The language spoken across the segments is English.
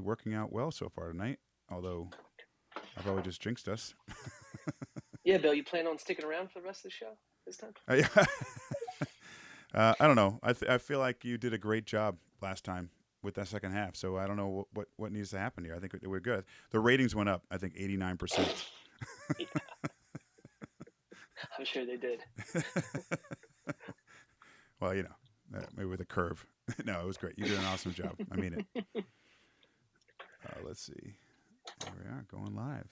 working out well so far tonight, although I probably just jinxed us. Yeah, Bill, you plan on sticking around for the rest of the show this time? Yeah. I don't know. I feel like you did a great job last time with that second half, so I don't know what needs to happen here. I think we're good. The ratings went up, I think 89%. Yeah, I'm sure they did. Well, maybe with a curve. No, it was great. You did an awesome job. I mean it. Let's see. Here we are, going live.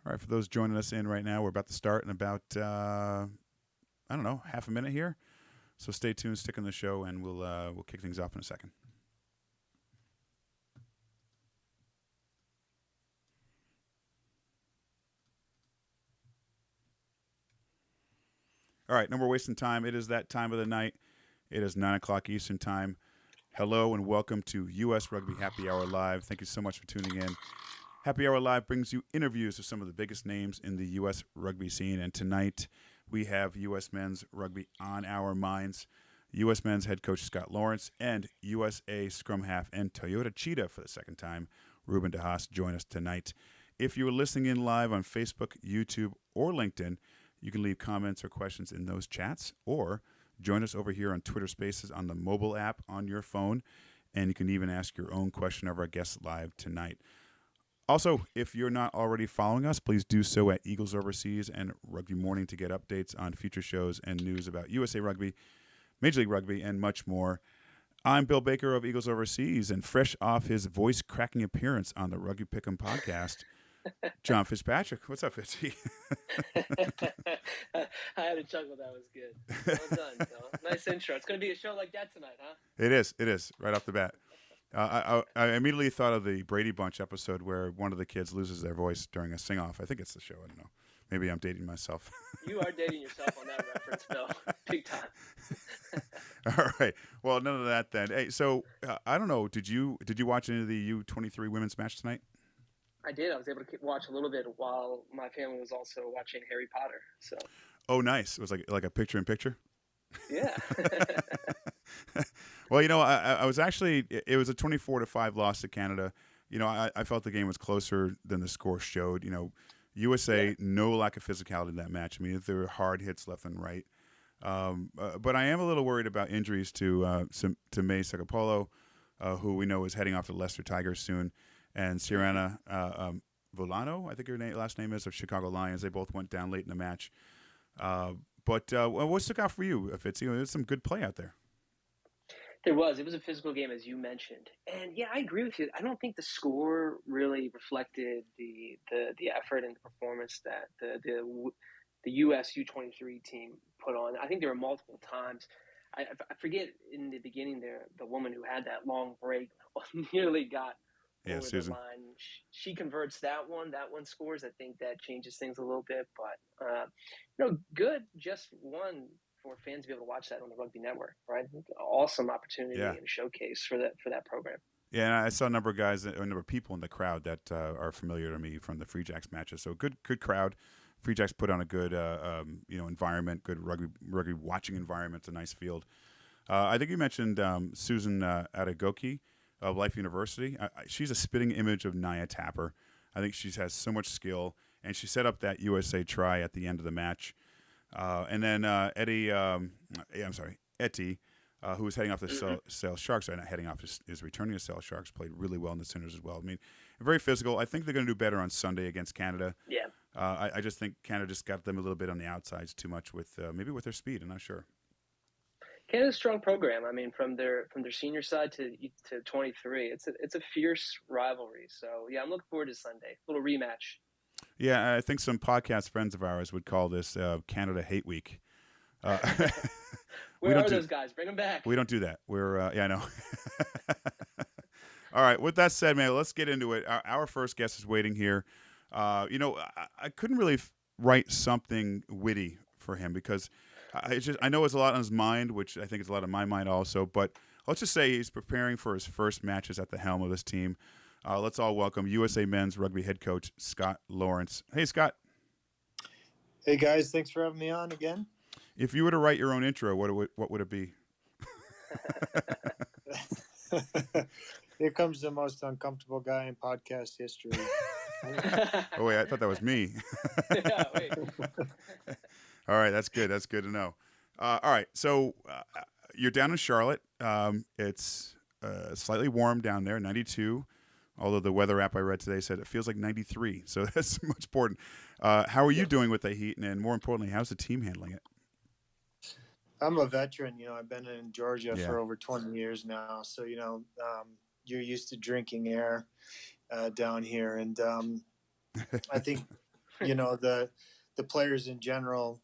All right, for those joining us in right now, we're about to start in about, I don't know, half a minute here. So stay tuned, stick in the show, and we'll kick things off in a second. All right, no more wasting time. It is that time of the night. It is 9 o'clock Eastern time. Hello and welcome to U.S. Rugby Happy Hour Live. Thank you so much for tuning in. Happy Hour Live brings you interviews with some of the biggest names in the U.S. rugby scene. And tonight we have U.S. men's rugby on our minds. U.S. men's head coach Scott Lawrence and USA scrum half and Toyota Cheetah for the second time, Ruben de Haas, join us tonight. If you're listening in live on Facebook, YouTube, or LinkedIn, you can leave comments or questions in those chats, or join us over here on Twitter Spaces on the mobile app on your phone, and you can even ask your own question of our guests live tonight. Also, if you're not already following us, please do so at Eagles Overseas and Rugby Morning to get updates on future shows and news about USA Rugby, Major League Rugby, and much more. I'm Bill Baker of Eagles Overseas, and fresh off his voice-cracking appearance on the Rugby Pick'em podcast, John Fitzpatrick. What's up, Fitzy? I had a chuckle. That was good. Well done, Bill. Nice intro. It's going to be a show like that tonight, huh? It is, right off the bat. I immediately thought of the Brady Bunch episode where one of the kids loses their voice during a sing-off. I think it's the show. I don't know. Maybe I'm dating myself. You are dating yourself on that reference, Bill. Big time. All right. Well, none of that then. Hey, so I don't know. Did you watch any of the U23 women's match tonight? I did. I was able to watch a little bit while my family was also watching Harry Potter. So. Oh, nice. It was like a picture-in-picture. Yeah. Well, I was actually, it was a 24-5 loss to Canada. I felt the game was closer than the score showed. USA, no lack of physicality in that match. I mean, there were hard hits left and right. But I am a little worried about injuries to May Sakapolo, who we know is heading off to Leicester Tigers soon, and Sirena Volano, I think her last name is, of Chicago Lions. They both went down late in the match. But what stuck out for you, Fitzy? There's some good play out there. There was. It was a physical game, as you mentioned. And, yeah, I agree with you. I don't think the score really reflected the effort and the performance that the U.S. U23 team put on. I think there were multiple times. I forget in the beginning there, the woman who had that long break nearly got over Susan. the line. She converts that one. That one scores. I think that changes things a little bit. But, good. Just one for fans to be able to watch that on the Rugby Network, right? Awesome opportunity and a showcase for that program. Yeah, and I saw a number of people in the crowd that are familiar to me from the Free Jacks matches. So good crowd. Free Jacks put on a good environment, good rugby watching environment. It's a nice field. I think you mentioned Susan Adegoke of Life University. She's a spitting image of Nia Tapper. I think she has so much skill, and she set up that USA try at the end of the match. And then Etty, who was heading off the Sale Sharks, not heading off, is returning to Sale Sharks, played really well in the Sooners as well. I mean, very physical. I think they're going to do better on Sunday against Canada. Yeah. I just think Canada just got them a little bit on the outsides too much with maybe with their speed. I'm not sure. Canada's a strong program. I mean, from their senior side to 23, it's a fierce rivalry. So yeah, I'm looking forward to Sunday. A little rematch. Yeah, I think some podcast friends of ours would call this Canada Hate Week. Where are those guys? Bring them back. We don't do that. I know. All right. With that said, man, let's get into it. Our first guest is waiting here. I couldn't really write something witty for him because I know it's a lot on his mind, which I think is a lot on my mind also. But let's just say he's preparing for his first matches at the helm of this team. Let's all welcome USA Men's Rugby head coach Scott Lawrence. Hey, Scott. Hey, guys. Thanks for having me on again. If you were to write your own intro, what would it be? Here comes the most uncomfortable guy in podcast history. Oh wait, I thought that was me. Yeah, wait. All right, that's good. That's good to know. All right, so you're down in Charlotte. It's slightly warm down there, 92. Although the weather app I read today said it feels like 93, so that's much important. How are you doing with the heat, and more importantly, how's the team handling it? I'm a veteran. I've been in Georgia Yeah. for over 20 years now. So, you're used to drinking air down here. And I think, the players in general,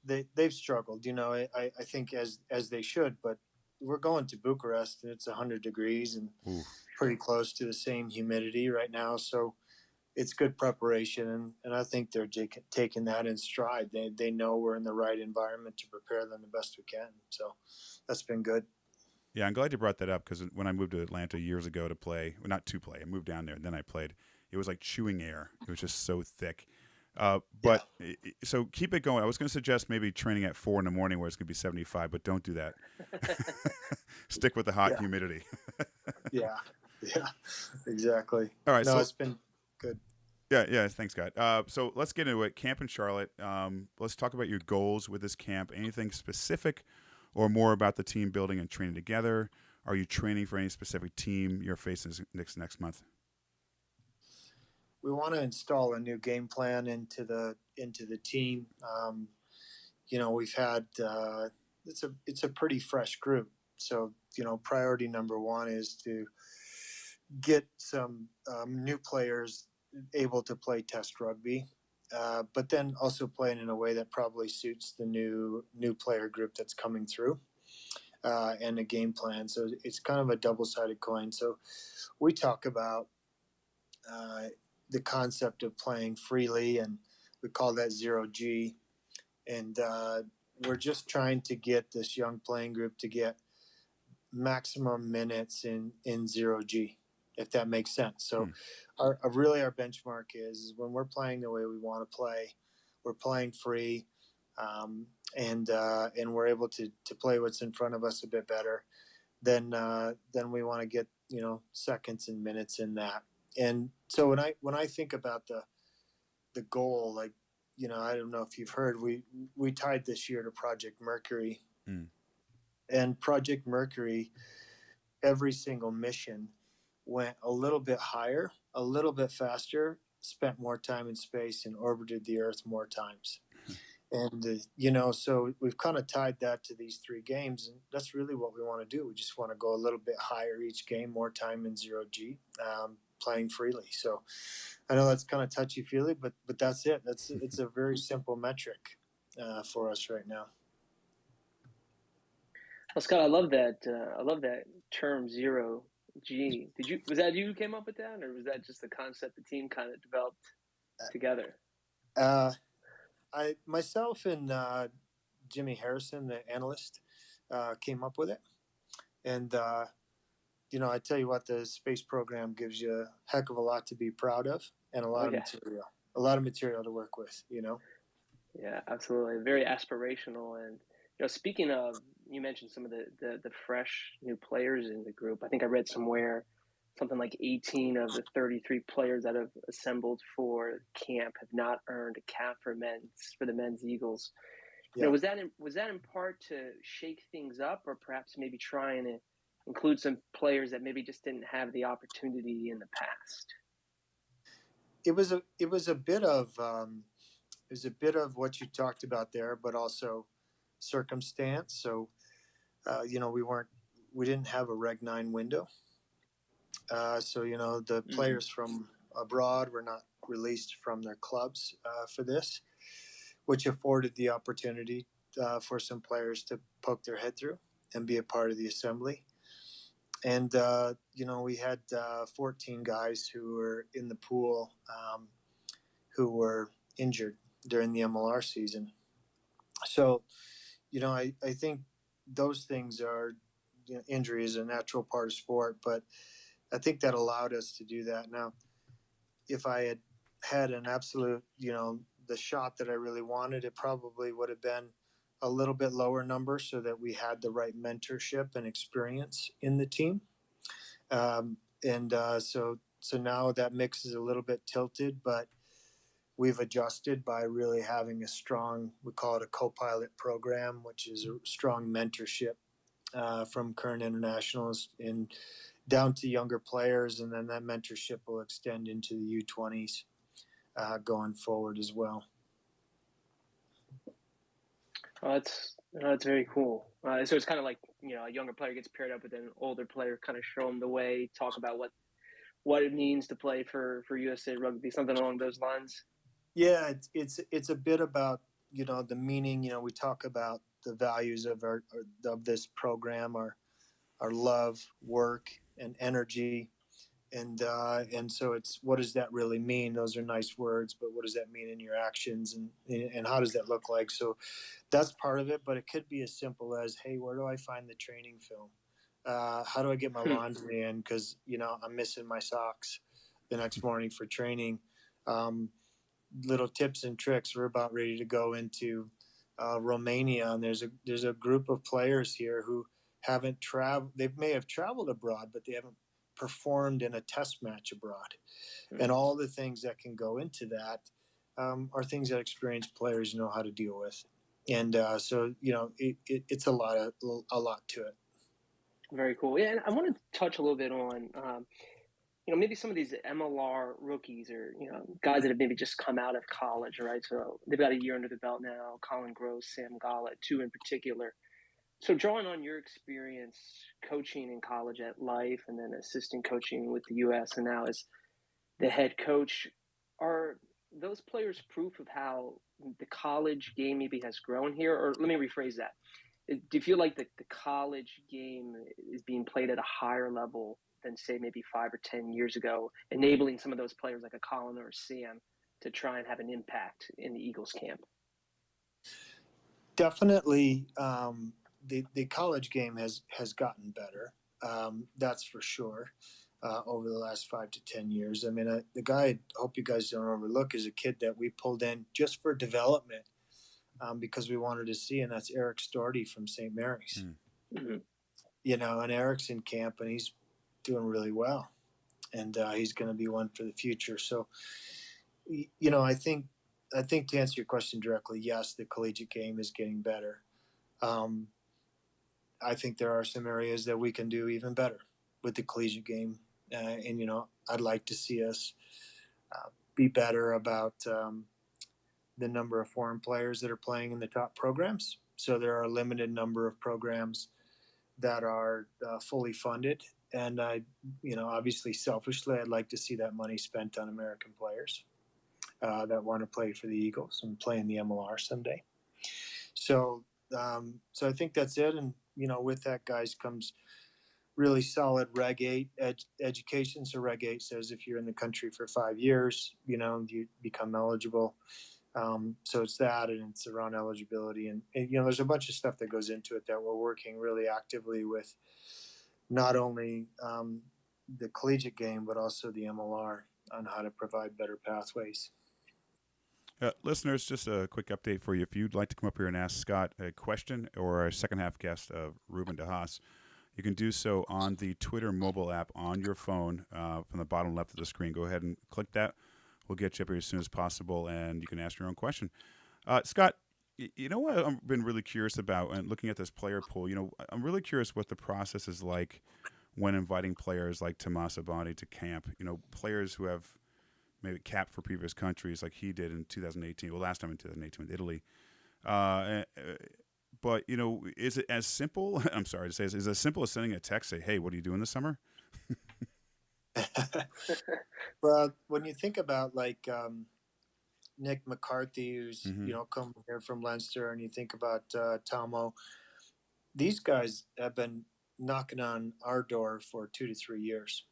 they've struggled. I think as they should. But we're going to Bucharest, and it's 100 degrees and Ooh. pretty close to the same humidity right now. So it's good preparation, and I think they're taking that in stride. They know we're in the right environment to prepare them the best we can. So that's been good. Yeah, I'm glad you brought that up because when I moved to Atlanta years ago to play, well, not to play, I moved down there and then I played. It was like chewing air. It was just so thick. But so keep it going. I was going to suggest maybe training at 4 a.m. where it's going to be 75, but don't do that. Stick with the hot humidity. Yeah, exactly. All right. No, So it's been good. Yeah. Thanks, Scott. So let's get into it. Camp in Charlotte. Let's talk about your goals with this camp. Anything specific, or more about the team building and training together? Are you training for any specific team you're facing next month? We want to install a new game plan into the team. We've had it's a pretty fresh group. So priority number one is to get some new players able to play test rugby, but then also playing in a way that probably suits the new player group that's coming through, and a game plan. So it's kind of a double-sided coin. So we talk about the concept of playing freely, and we call that 0G. And we're just trying to get this young playing group to get maximum minutes in 0G, if that makes sense. So our benchmark is when we're playing the way we want to play, we're playing free, and we're able to play what's in front of us a bit better. Then we want to get seconds and minutes in that. And so when I think about the goal, like I don't know if you've heard, we tied this year to Project Mercury, and Project Mercury, every single mission went a little bit higher, a little bit faster, spent more time in space, and orbited the Earth more times. And, so we've kind of tied that to these 3 games, and that's really what we want to do. We just want to go a little bit higher each game, more time in 0G, playing freely. So I know that's kind of touchy-feely, but that's it. It's a very simple metric for us right now. Well, Scott, I love that. I love that term 0G. Was that you who came up with that, or was that just the concept the team kind of developed together? Myself and Jimmy Harrison, the analyst, came up with it. And, I tell you what, the space program gives you a heck of a lot to be proud of, and a lot of material to work with, Yeah, absolutely. Very aspirational. And, speaking of, you mentioned some of the fresh new players in the group. I think I read somewhere something like 18 of the 33 players that have assembled for camp have not earned a cap for the men's Eagles. Yeah. Was that in part to shake things up, or perhaps maybe trying to include some players that maybe just didn't have the opportunity in the past? It was a bit of what you talked about there, but also circumstance. So we didn't have a Reg 9 window. So the players from abroad were not released from their clubs for this, which afforded the opportunity for some players to poke their head through and be a part of the assembly. And we had 14 guys who were in the pool who were injured during the MLR season. So I think those things are, injury is a natural part of sport, but I think that allowed us to do that. Now, if I had an absolute, the shot that I really wanted, it probably would have been a little bit lower number so that we had the right mentorship and experience in the team. So now that mix is a little bit tilted, but we've adjusted by really having a strong, we call it a co-pilot program, which is a strong mentorship from current internationals and down to younger players, and then that mentorship will extend into the U20s going forward as well. Oh, that's very cool. So it's kind of like, a younger player gets paired up with an older player, kind of show them the way, talk about what it means to play for USA Rugby, something along those lines. Yeah, it's a bit about the meaning. We talk about the values of of this program, our love, work, and energy, and so it's, what does that really mean? Those are nice words, but what does that mean in your actions, and how does that look like? So that's part of it, but it could be as simple as, hey, where do I find the training film? How do I get my laundry in? Because I'm missing my socks the next morning for training. Little tips and tricks. We're about ready to go into Romania, and there's a group of players here who haven't traveled. They may have traveled abroad, but they haven't performed in a test match abroad. And all the things that can go into that are things that experienced players know how to deal with. And so it's a lot to it. Very cool. Yeah, and I want to touch a little bit on maybe some of these MLR rookies, or guys that have maybe just come out of college, right? So they've got a year under the belt now. Colin Gross, Sam Gala, two in particular. So drawing on your experience coaching in college at Life, and then assistant coaching with the U.S., and now as the head coach, are those players proof of how the college game maybe has grown here? Or let me rephrase that. Do you feel like the college game is being played at a higher level than, say, maybe 5 or 10 years ago, enabling some of those players like a Colin or a Sam to try and have an impact in the Eagles camp? Definitely, the college game has gotten better. That's for sure. Over the last 5 to 10 years, I mean, the guy I hope you guys don't overlook is a kid that we pulled in just for development because we wanted to see, and that's Eric Storty from St. Mary's. Mm-hmm. And Eric's in camp, and he's doing really well, and he's going to be one for the future. So, I think to answer your question directly, yes, the collegiate game is getting better. I think there are some areas that we can do even better with the collegiate game. And I'd like to see us be better about the number of foreign players that are playing in the top programs. So there are a limited number of programs that are fully funded, and obviously, selfishly, I'd like to see that money spent on American players that want to play for the Eagles and play in the MLR someday. So I think that's it, and with that, guys, comes really solid Reg 8 education. So Reg 8 says if you're in the country for 5 years, you become eligible. So it's that, and it's around eligibility. And there's a bunch of stuff that goes into it that we're working really actively with, not only the collegiate game, but also the MLR on how to provide better pathways. Listeners, just a quick update for you. If you'd like to come up here and ask Scott a question, or a second half guest of Ruben de Haas, you can do so on the Twitter mobile app on your phone from the bottom left of the screen. Go ahead and click that. We'll get you up here as soon as possible, and you can ask your own question. Scott, what I've been really curious about, and looking at this player pool, I'm really curious what the process is like when inviting players like Tomas Abadi to camp. Players who have maybe capped for previous countries like he did in 2018. Well, last time in 2018 with Italy. But, is it as simple? I'm sorry to say, is it as simple as sending a text, say, hey, what are you doing this summer? Well, when you think about Nick McCarthy, who's come here from Leinster, and you think about Tomo, these guys have been knocking on our door for 2 to 3 years.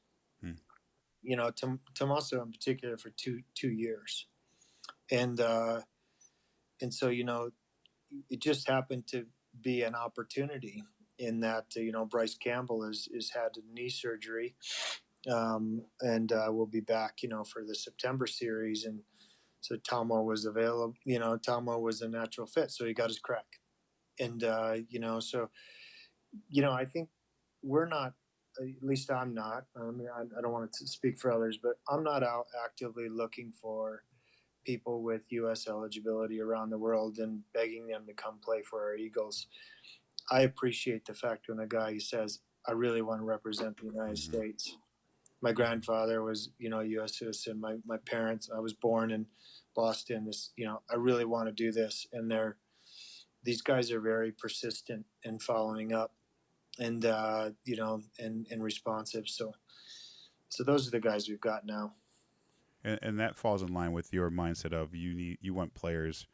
Tomaso in particular for two years, and so it just happened to be an opportunity in that Bryce Campbell has had knee surgery, and we'll be back for the September series, and So Tomo was available. Tomo was a natural fit, so he got his crack. And so I think we're not. At least I'm not. I mean, I don't want to speak for others, but I'm not out actively looking for people with U.S. eligibility around the world and begging them to come play for our Eagles. I appreciate the fact when a guy says, "I really want to represent the United States." My grandfather was, a U.S. citizen. My parents, I was born in Boston. I really want to do this, and these guys are very persistent in following up, and and responsive. So those are the guys we've got now. And that falls in line with your mindset of you want players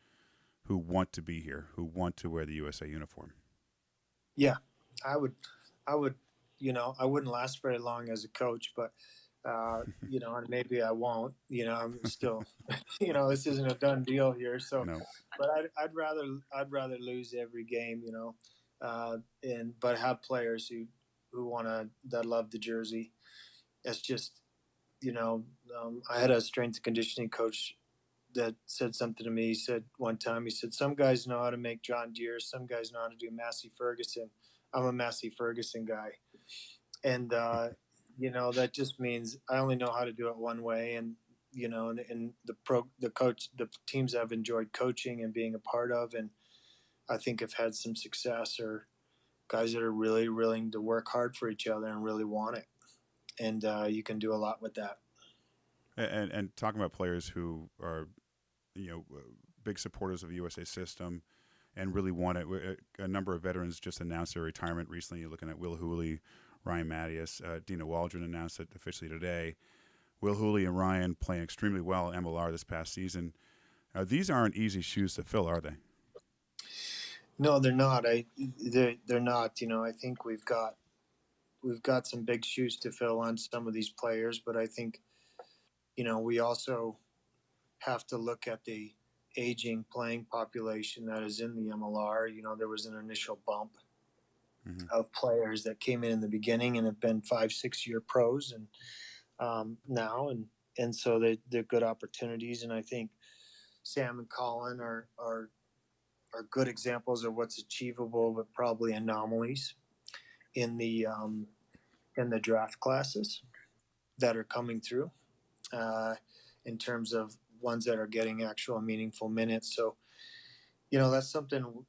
who want to be here, who want to wear the USA uniform. Yeah, I would, I wouldn't last very long as a coach, but and maybe I won't. I'm still, this isn't a done deal here. So, No. but I'd rather lose every game, but have players who that love the jersey. It's just, I had a strength and conditioning coach that said something to me. He said one time, some guys know how to make John Deere, some guys know how to do Massey Ferguson. I'm a Massey Ferguson guy. And, that just means I only know how to do it one way. And, and the teams I've enjoyed coaching and being a part of, and I think have had some success, are guys that are really willing to work hard for each other and really want it. And you can do a lot with that. And talking about players who are, big supporters of the USA system and really want it. A number of veterans just announced their retirement recently. You're looking at Will Hooley, Ryan Mattias, Dina Waldron announced it officially today. Will Hooley and Ryan playing extremely well at MLR this past season. These aren't easy shoes to fill, are they? No, they're not. They're not. I think we've got some big shoes to fill on some of these players, but I think, we also have to look at the aging playing population that is in the MLR. There was an initial bump of players that came in the beginning and have been 5-6 year pros and now, and so they're good opportunities. And I think Sam and Colin are good examples of what's achievable, but probably anomalies in the draft classes that are coming through, in terms of ones that are getting actual meaningful minutes. So, that's something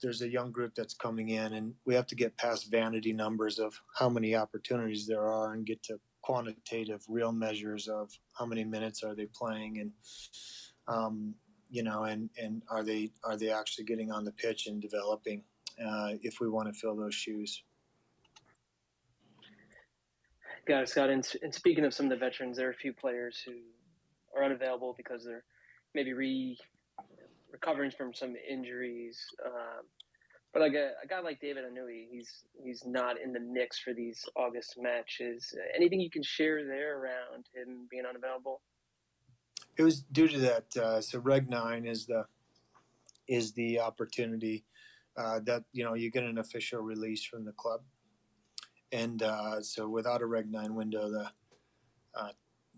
there's a young group that's coming in, and we have to get past vanity numbers of how many opportunities there are and get to quantitative, real measures of how many minutes are they playing, and and are they actually getting on the pitch and developing, if we want to fill those shoes. Got it, Scott. And speaking of some of the veterans, there are a few players who are unavailable because they're maybe recovering from some injuries. But like a guy like David Anui, he's not in the mix for these August matches. Anything you can share there around him being unavailable? It was due to that. So Reg 9 is the opportunity that you get an official release from the club, and so without a Reg 9 window,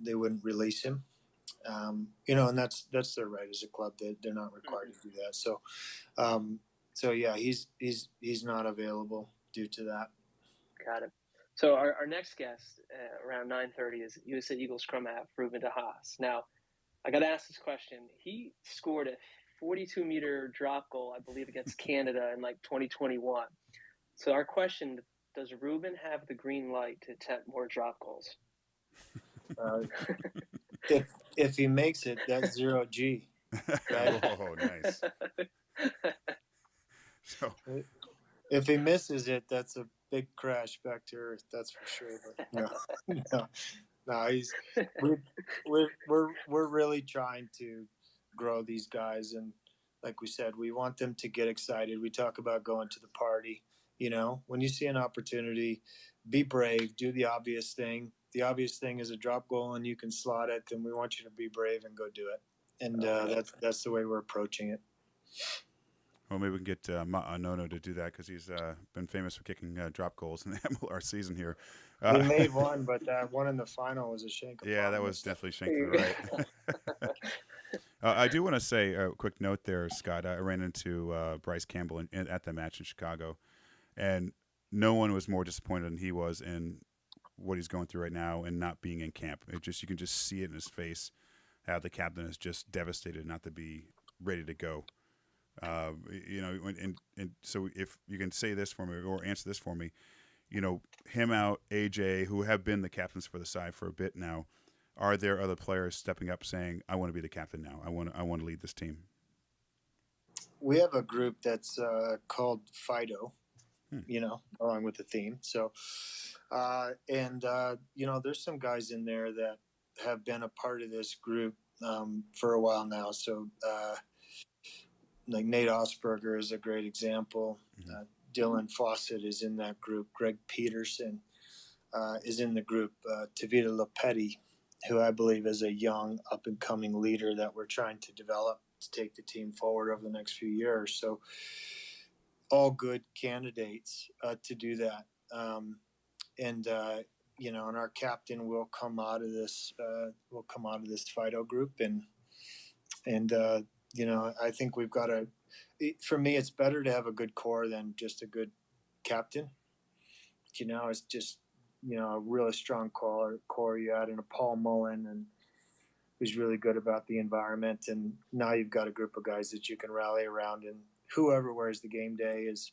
they wouldn't release him. And that's their right as a club. They're not required to do that. So yeah, he's not available due to that. Got it. So our next guest around 9:30 is USA Eagles scrum half Ruben de Haas. Now, I got to ask this question. He scored a 42-meter drop goal, I believe, against Canada in 2021. So our question: does Ruben have the green light to attempt more drop goals? If he makes it, that's 0G. Right? Oh, nice. So, if he misses it, that's a big crash back to earth. That's for sure. But we're really trying to grow these guys, and like we said, we want them to get excited. We talk about going to the party. When you see an opportunity, be brave, do the obvious thing. The obvious thing is a drop goal and you can slot it, then we want you to be brave and go do it. And that's the way we're approaching it. Well, maybe we can get Nono to do that because he's been famous for kicking drop goals in the MLR season here. He made one, but that one in the final was a shank. Yeah, that was definitely shank to the right. I do want to say a quick note there, Scott. I ran into Bryce Campbell at the match in Chicago, and no one was more disappointed than he was in what he's going through right now and not being in camp. You can just see it in his face how the captain is just devastated not to be ready to go. And so if you can say this for me or answer this for me, him out, AJ, who have been the captains for the side for a bit now, are there other players stepping up saying, "I want to be the captain now. I want to lead this team"? We have a group that's called Fido, Hmm. Along with the theme. So, there's some guys in there that have been a part of this group for a while now. So, like Nate Osberger is a great example. Mm-hmm. Dylan Fawcett is in that group. Greg Peterson is in the group. Tavita Lopetti, who I believe is a young, up-and-coming leader that we're trying to develop to take the team forward over the next few years. So all good candidates to do that. And our captain will come out of this FIDO group. And I think we've got for me, it's better to have a good core than just a good captain. It's just, a really strong core. You add in a Paul Mullen, and who's really good about the environment. And now you've got a group of guys that you can rally around, and whoever wears the game day is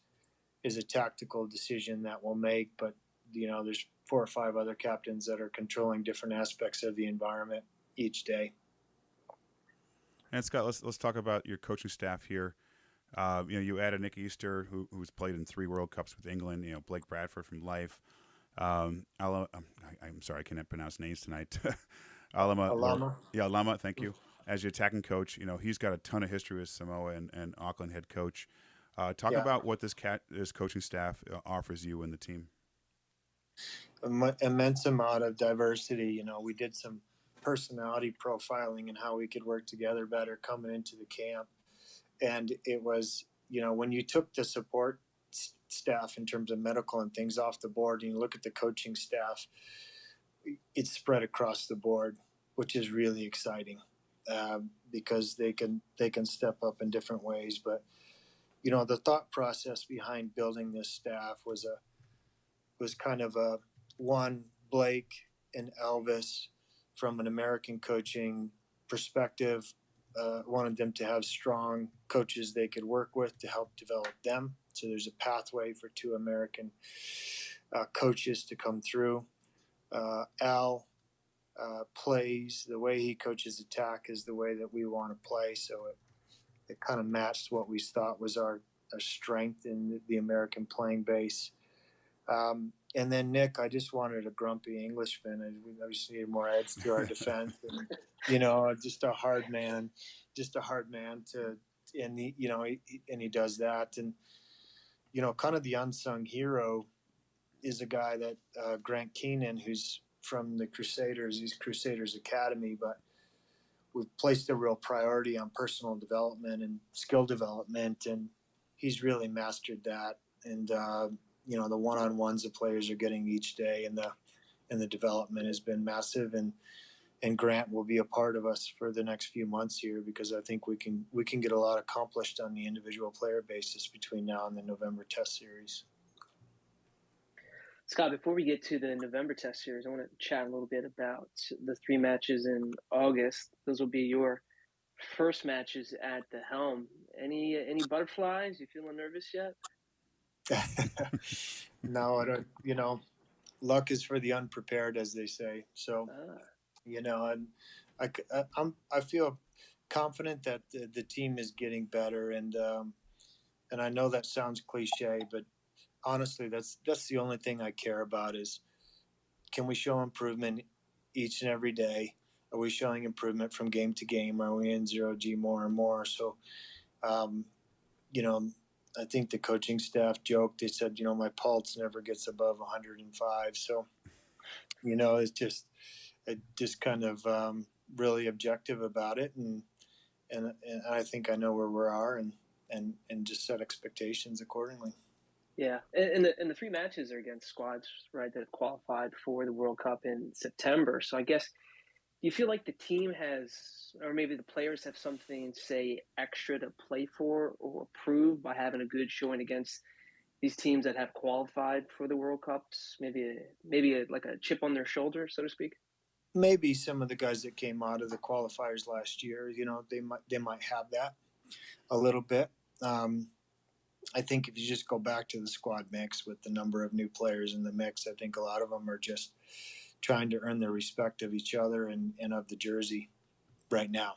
a tactical decision that we'll make. But, there's 4 or 5 other captains that are controlling different aspects of the environment each day. And Scott, let's talk about your coaching staff here. You added Nick Easter, who's played in 3 World Cups with England. Blake Bradford from Life. I'm sorry, I cannot pronounce names tonight. Alama. Thank you. As your attacking coach, he's got a ton of history with Samoa and Auckland head coach. Talk about what this coaching staff offers you and the team. Immense amount of diversity. We did some personality profiling and how we could work together better coming into the camp. And it was, when you took the support staff in terms of medical and things off the board, and you look at the coaching staff, it's spread across the board, which is really exciting because they can step up in different ways. But, the thought process behind building this staff was kind of Blake and Elvis from an American coaching perspective, wanted them to have strong coaches they could work with to help develop them. So there's a pathway for 2 American coaches to come through. Al plays, the way he coaches attack is the way that we want to play. So it kind of matched what we thought was our strength in the American playing base. And then Nick, I just wanted a grumpy Englishman. I just needed more edge to our defense. And, just a hard man and he does that. And, kind of the unsung hero is a guy that Grant Keenan, who's from the Crusaders, he's Crusaders Academy, but we've placed a real priority on personal development and skill development, and he's really mastered that. And, the one-on-ones the players are getting each day and the development has been massive. And Grant will be a part of us for the next few months here because I think we can get a lot accomplished on the individual player basis between now and the November Test Series. Scott, before we get to the November Test Series, I want to chat a little bit about the 3 matches in August. Those will be your first matches at the helm. Any butterflies? You feeling nervous yet? No, I don't. Luck is for the unprepared, as they say. So, and I feel confident that the team is getting better, and I know that sounds cliche, but honestly, that's the only thing I care about is, can we show improvement each and every day? Are we showing improvement from game to game? Are we in 0G more and more? So, I think the coaching staff joked. They said, my pulse never gets above 105. So, it's just kind of really objective about it, and I think I know where we are, and just set expectations accordingly. Yeah, and the 3 matches are against squads, right, that have qualified for the World Cup in September. So I guess, you feel like the team has, or maybe the players have something, say, extra to play for or prove by having a good showing against these teams that have qualified for the World Cups? Maybe like a chip on their shoulder, so to speak. Maybe some of the guys that came out of the qualifiers last year, they might have that a little bit. I think if you just go back to the squad mix with the number of new players in the mix, I think a lot of them are just trying to earn the respect of each other and of the jersey right now,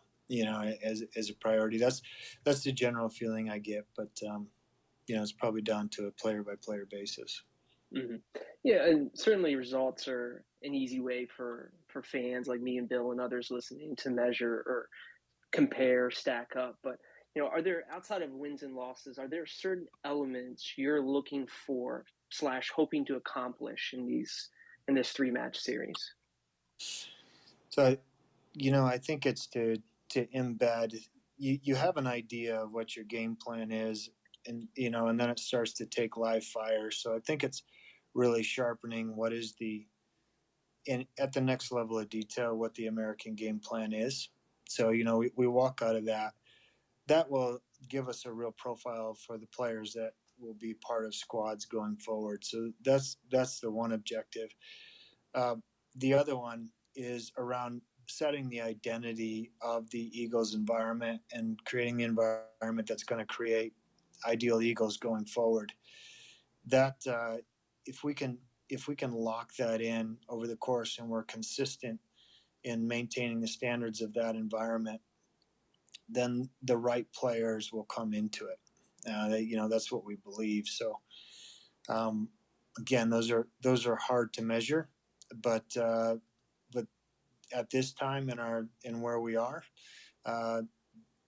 as a priority. That's the general feeling I get, but it's probably down to a player by player basis. Mm-hmm. Yeah, and certainly results are an easy way for fans like me and Bill and others listening to measure or compare, stack up. But are there, outside of wins and losses, are there certain elements you're looking for / hoping to accomplish in this 3-match series? So, I think it's to embed. You have an idea of what your game plan is, and then it starts to take live fire. So I think it's really sharpening what is at the next level of detail, what the American game plan is. So we walk out of that. That will give us a real profile for the players that will be part of squads going forward. So that's the one objective. The other one is around setting the identity of the Eagles environment and creating the environment that's going to create ideal Eagles going forward. That if we can lock that in over the course and we're consistent in maintaining the standards of that environment, then the right players will come into it. That's what we believe. So again, those are hard to measure, but at this time in where we are,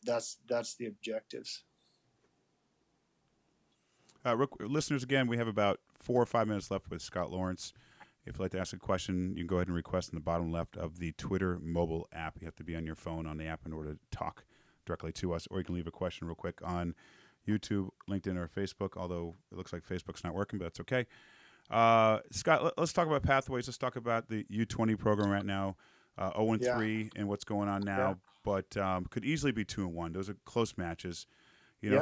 that's the objectives. Listeners, again, we have about 4 or 5 minutes left with Scott Lawrence. If you'd like to ask a question, you can go ahead and request in the bottom left of the Twitter mobile app. You have to be on your phone on the app in order to talk directly to us, or you can leave a question real quick on YouTube, LinkedIn, or Facebook, although it looks like Facebook's not working, but that's okay. Scott, let's talk about pathways. Let's talk about the U20 program right now, 0-3 and what's going on now, but could easily be 2-1. Those are close matches.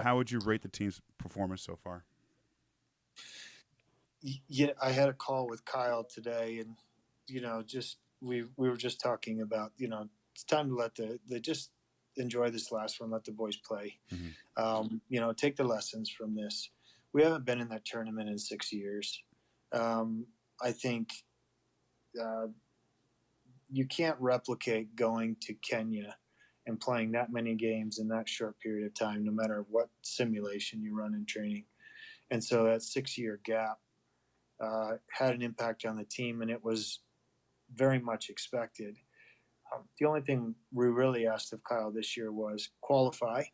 How would you rate the team's performance so far? Yeah, I had a call with Kyle today, and we were just talking about it's time to let the just enjoy this last one, let the boys play. Mm-hmm. Take the lessons from this. We haven't been in that tournament in 6 years. I think you can't replicate going to Kenya and playing that many games in that short period of time, no matter what simulation you run in training. And so that 6-year gap had an impact on the team, and it was very much expected. The only thing we really asked of Kyle this year was qualify,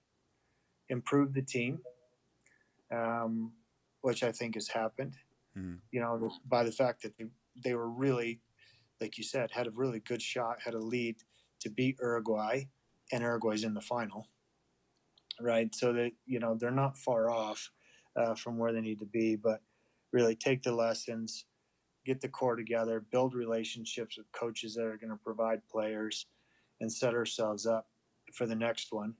improve the team, which I think has happened. Mm-hmm. By the fact that they were really, like you said, had a really good shot, had a lead to beat Uruguay, and Uruguay's in the final, right? So that they're not far off from where they need to be, but really take the lessons, get the core together, build relationships with coaches that are going to provide players, and set ourselves up for the next one.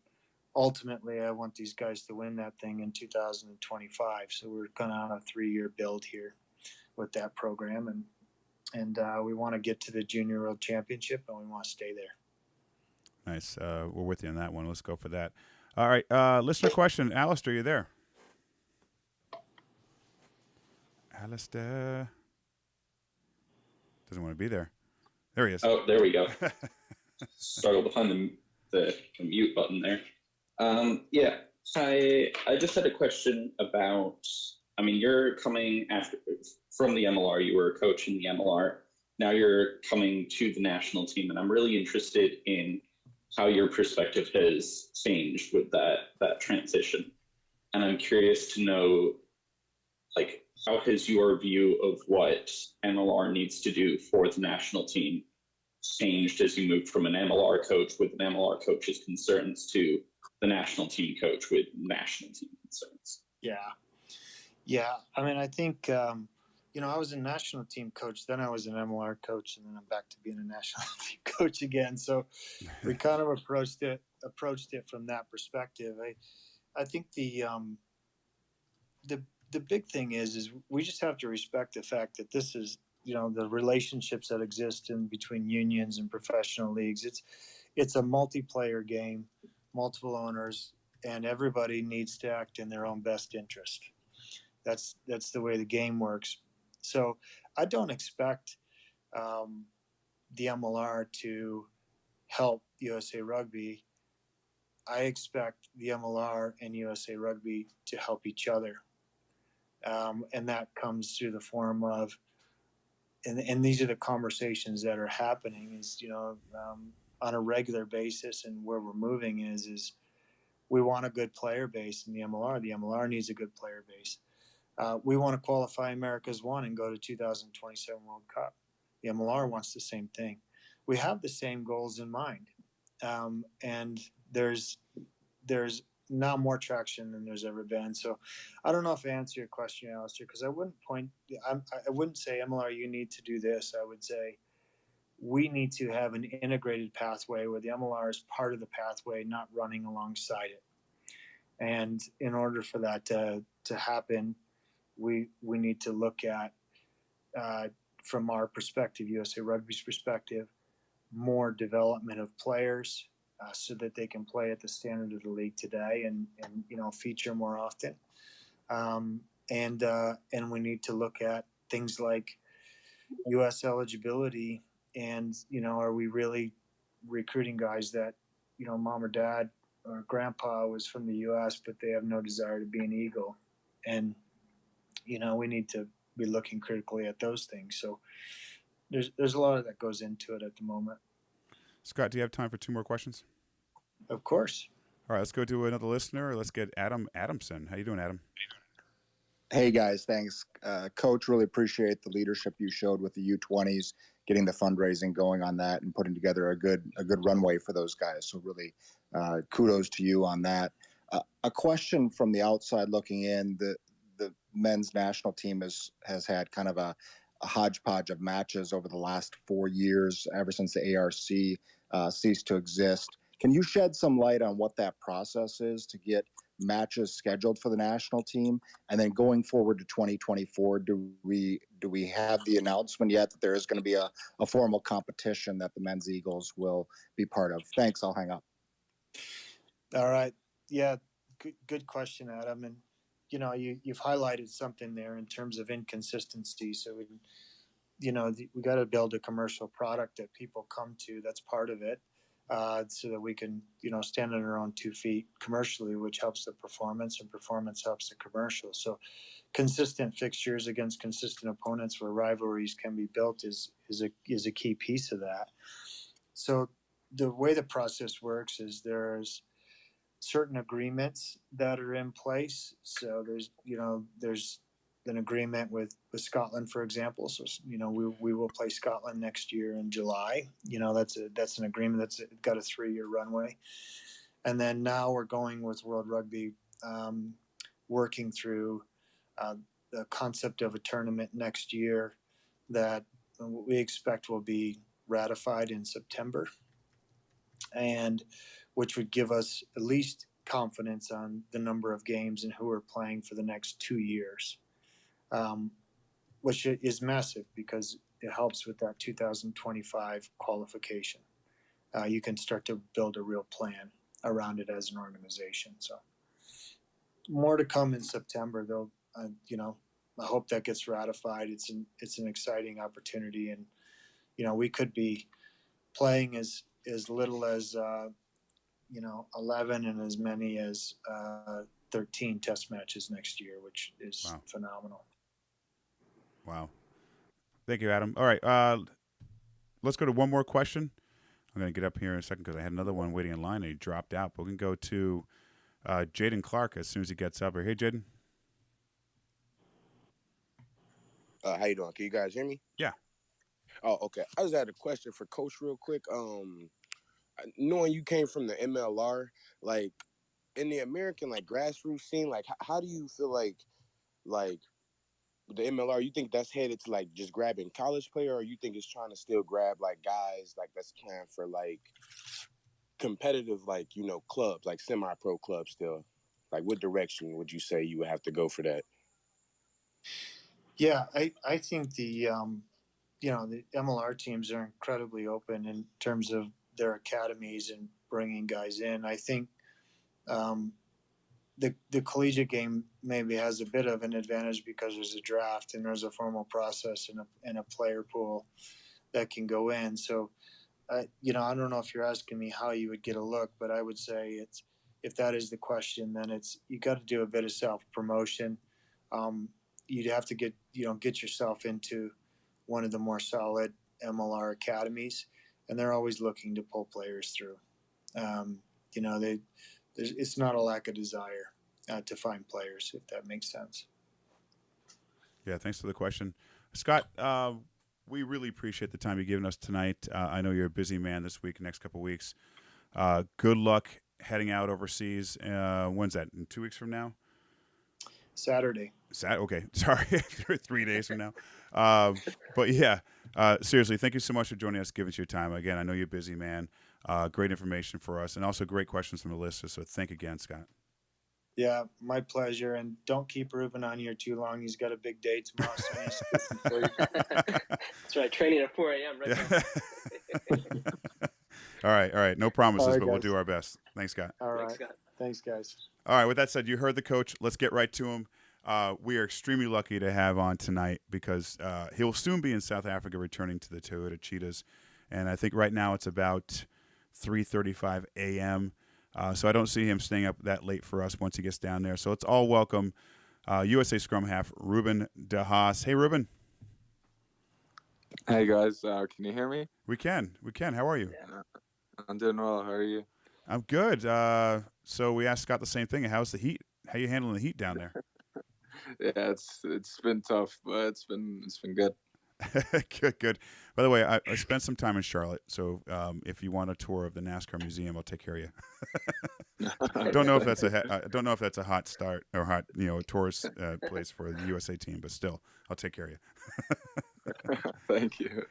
Ultimately, I want these guys to win that thing in 2025. So we're kind of on a 3-year build here with that program, and we want to get to the Junior World Championship, and we want to stay there. Nice. We're with you on that one. Let's go for that. All right. Listener question. Alistair, are you there? Alistair doesn't want to be there. There he is. Oh, there we go. Struggled to find the mute button there. Yeah, I just had a question about, you're coming from the MLR. You were a coach in the MLR. Now you're coming to the national team, and I'm really interested in how your perspective has changed with that transition. And I'm curious to know, how has your view of what MLR needs to do for the national team changed as you moved from an MLR coach with an MLR coach's concerns to the national team coach with national team concerns? Yeah. I think I was a national team coach, then I was an MLR coach, and then I'm back to being a national team coach again. So we kind of approached it from that perspective. I think the the big thing is we just have to respect the fact that this is, the relationships that exist in between unions and professional leagues. It's a multiplayer game, multiple owners, and everybody needs to act in their own best interest. That's the way the game works. So I don't expect um, the MLR to help USA Rugby. I expect the MLR and USA Rugby to help each other, and that comes through the form of, and these are the conversations that are happening. Is on a regular basis, and where we're moving is we want a good player base in the MLR. The MLR needs a good player base. We want to qualify America's One and go to 2027 World Cup. The MLR wants the same thing. We have the same goals in mind, and there's now more traction than there's ever been. So I don't know if I answer your question, Alistair, because I wouldn't say MLR, you need to do this. I would say we need to have an integrated pathway where the MLR is part of the pathway, not running alongside it. And in order for that to happen, we need to look at, from our perspective, USA Rugby's perspective, more development of players, so that they can play at the standard of the league today and feature more often. And we need to look at things like U.S. eligibility, and are we really recruiting guys that mom or dad or grandpa was from the U.S. but they have no desire to be an Eagle, and we need to be looking critically at those things. So there's a lot of that goes into it at the moment. Scott, do you have time for 2 more questions? Of course. All right, let's go to another listener. Let's get Adam Adamson. How you doing, Adam? Hey guys, thanks, Coach. Really appreciate the leadership you showed with the U20s, getting the fundraising going on that, and putting together a good runway for those guys. So really, kudos to you on that. A question from the outside looking in: the men's national team has had kind of a hodgepodge of matches over the last 4 years, ever since the ARC ceased to exist. Can you shed some light on what that process is to get matches scheduled for the national team? And then going forward to 2024, do we have the announcement yet that there is going to be a formal competition that the men's Eagles will be part of? Thanks. I'll hang up. All right. Yeah. Good question, Adam. And you've highlighted something there in terms of inconsistency. So we got to build a commercial product that people come to. That's part of it. So that we can, stand on our own 2 feet commercially, which helps the performance, and performance helps the commercial. So consistent fixtures against consistent opponents where rivalries can be built is a key piece of that. So the way the process works is there's certain agreements that are in place. So there's an agreement with Scotland, for example. So we will play Scotland next year in July. That's an agreement that's got a 3-year runway. And then now we're going with World Rugby, working through the concept of a tournament next year that we expect will be ratified in September, and which would give us at least confidence on the number of games and who are playing for the next 2 years. Which is massive because it helps with that 2025 qualification. You can start to build a real plan around it as an organization. So more to come in September, though. I hope that gets ratified. It's an exciting opportunity, and we could be playing as little as 11 and as many as 13 test matches next year, which is phenomenal. Wow. Thank you, Adam. All right. Let's go to one more question. I'm going to get up here in a second because I had another one waiting in line and he dropped out. But we can go to Jaden Clark as soon as he gets up here. Hey, Jaden. How you doing? Can you guys hear me? Yeah. Oh, okay. I just had a question for Coach real quick. Knowing you came from the MLR, like in the American grassroots scene, how do you feel like the MLR, you think that's headed to like just grabbing college player, or you think it's trying to still grab like guys like that's playing for like competitive, like, clubs, like semi-pro clubs still? Like, what direction would you say you would have to go for that? Yeah, I think the MLR teams are incredibly open in terms of their academies and bringing guys in. I think um, the collegiate game maybe has a bit of an advantage because there's a draft and there's a formal process and a player pool that can go in. So, I don't know if you're asking me how you would get a look, but I would say it's if that is the question, then it's you got to do a bit of self promotion. Um, you'd have to get yourself into one of the more solid MLR academies, and they're always looking to pull players through. Um, it's not a lack of desire to find players, if that makes sense. Yeah, thanks for the question, Scott. We really appreciate the time you've given us tonight. I know you're a busy man this week, next couple of weeks. Good luck heading out overseas. When's that? In 2 weeks from now? Saturday. Okay, sorry, 3 days from now. But yeah, seriously, thank you so much for joining us, giving us your time. Again, I know you're a busy man. Great information for us, and also great questions from the listeners. So thank you again, Scott. Yeah, my pleasure. And don't keep Ruben on here too long. He's got a big day tomorrow. So That's right. Training at 4 a.m. right now. All right. No promises, right, but we'll guys. do our best. Thanks, Scott. All right. Thanks, Scott. Thanks, guys. All right. With that said, you heard the coach. Let's get right to him. We are extremely lucky to have on tonight because he'll soon be in South Africa returning to the Toyota Cheetahs. And I think right now it's about 3:35 a.m., so I don't see him staying up that late for us once he gets down there. So let's all welcome USA Scrum half Ruben de Haas. Hey, Ruben. Hey, guys. Can you hear me? We can. How are you? Yeah. I'm doing well. How are you? I'm good. So we asked Scott the same thing. How's the heat? How you handling the heat down there? Yeah, it's been tough, but it's been good. Good. By the way, I spent some time in Charlotte, so if you want a tour of the NASCAR museum, I'll take care of you. I don't know if that's a hot start or hot a tourist place for the USA team, but still, I'll take care of you. Thank you.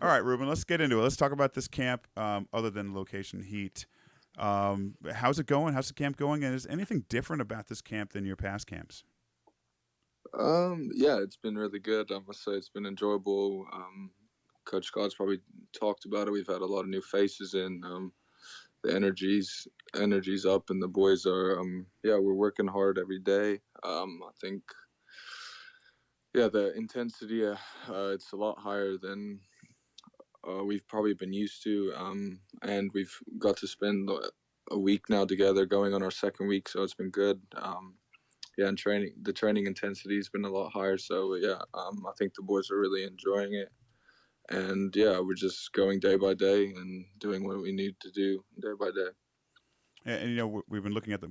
All right, Ruben, let's get into it. Let's talk about this camp. Other than location heat, how's it going? How's the camp going? And is anything different about this camp than your past camps? Yeah, it's been really good. I must say it's been enjoyable. Coach Scott's probably talked about it. We've had a lot of new faces in. The energy's up, and the boys are we're working hard every day. I think the intensity it's a lot higher than we've probably been used to, and we've got to spend a week now together, going on our second week, so it's been good. And the training intensity has been a lot higher, so I think the boys are really enjoying it, and we're just going day by day and doing what we need to do day by day. And we've been looking at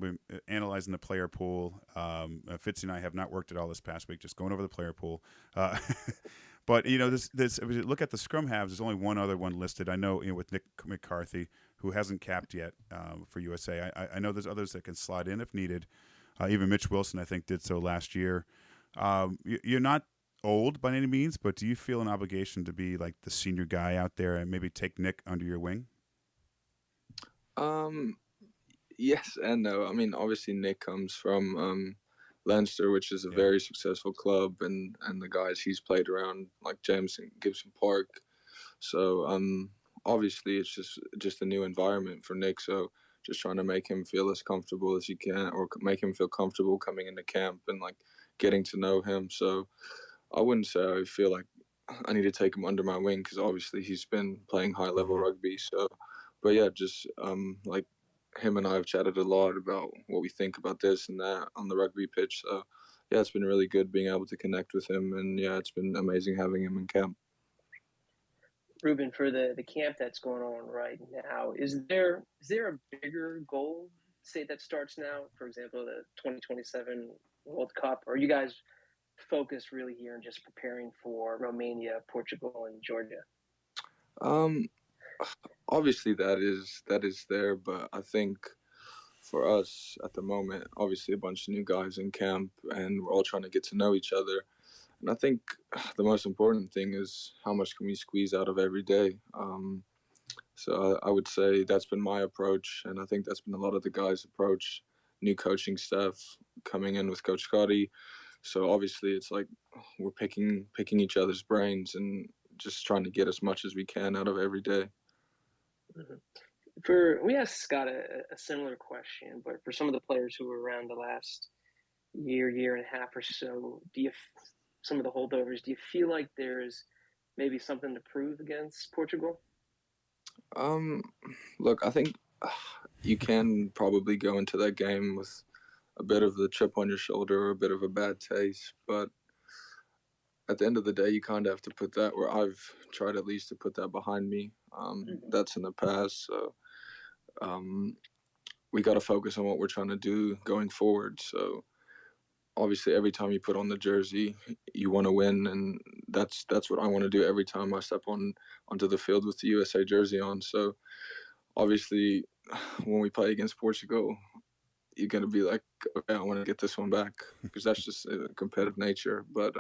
analyzing the player pool. Fitzy and I have not worked at all this past week, just going over the player pool. But this if you look at the scrum halves, there's only one other one listed. I know with Nick McCarthy, who hasn't capped yet for USA. I know there's others that can slide in if needed. Even Mitch Wilson, I think, did so last year. You're not old by any means, but do you feel an obligation to be like the senior guy out there and maybe take Nick under your wing? Yes and no. I mean, obviously Nick comes from Leinster, which is a very successful club, and the guys he's played around, like James and Gibson Park. So obviously it's just a new environment for Nick. So just trying to make him feel as comfortable as you can, or make him feel comfortable coming into camp and like getting to know him. So I wouldn't say I feel like I need to take him under my wing, because obviously he's been playing high level rugby. So, but just like him and I have chatted a lot about what we think about this and that on the rugby pitch. So it's been really good being able to connect with him, and it's been amazing having him in camp. Ruben, for the camp that's going on right now, is there a bigger goal, say, that starts now? For example, the 2027 World Cup, or are you guys focused really here on just preparing for Romania, Portugal, and Georgia? Obviously that is there, but I think for us at the moment, obviously a bunch of new guys in camp, and we're all trying to get to know each other. And I think the most important thing is how much can we squeeze out of every day. So I would say that's been my approach, and I think that's been a lot of the guys' approach. New coaching staff coming in with Coach Scotty, so obviously it's like we're picking each other's brains and just trying to get as much as we can out of every day. We asked Scott a similar question, but for some of the players who were around the last year and a half or so, some of the holdovers, do you feel like there's maybe something to prove against Portugal? Look, I think you can probably go into that game with a bit of the chip on your shoulder or a bit of a bad taste, but at the end of the day, you kind of have to put that, or I've tried at least to put that behind me. That's in the past, so we got to focus on what we're trying to do going forward. So obviously, every time you put on the jersey, you want to win, and that's what I want to do every time I step onto the field with the USA jersey on. So obviously, when we play against Portugal, you're going to be like, okay, I want to get this one back, because that's just a competitive nature. But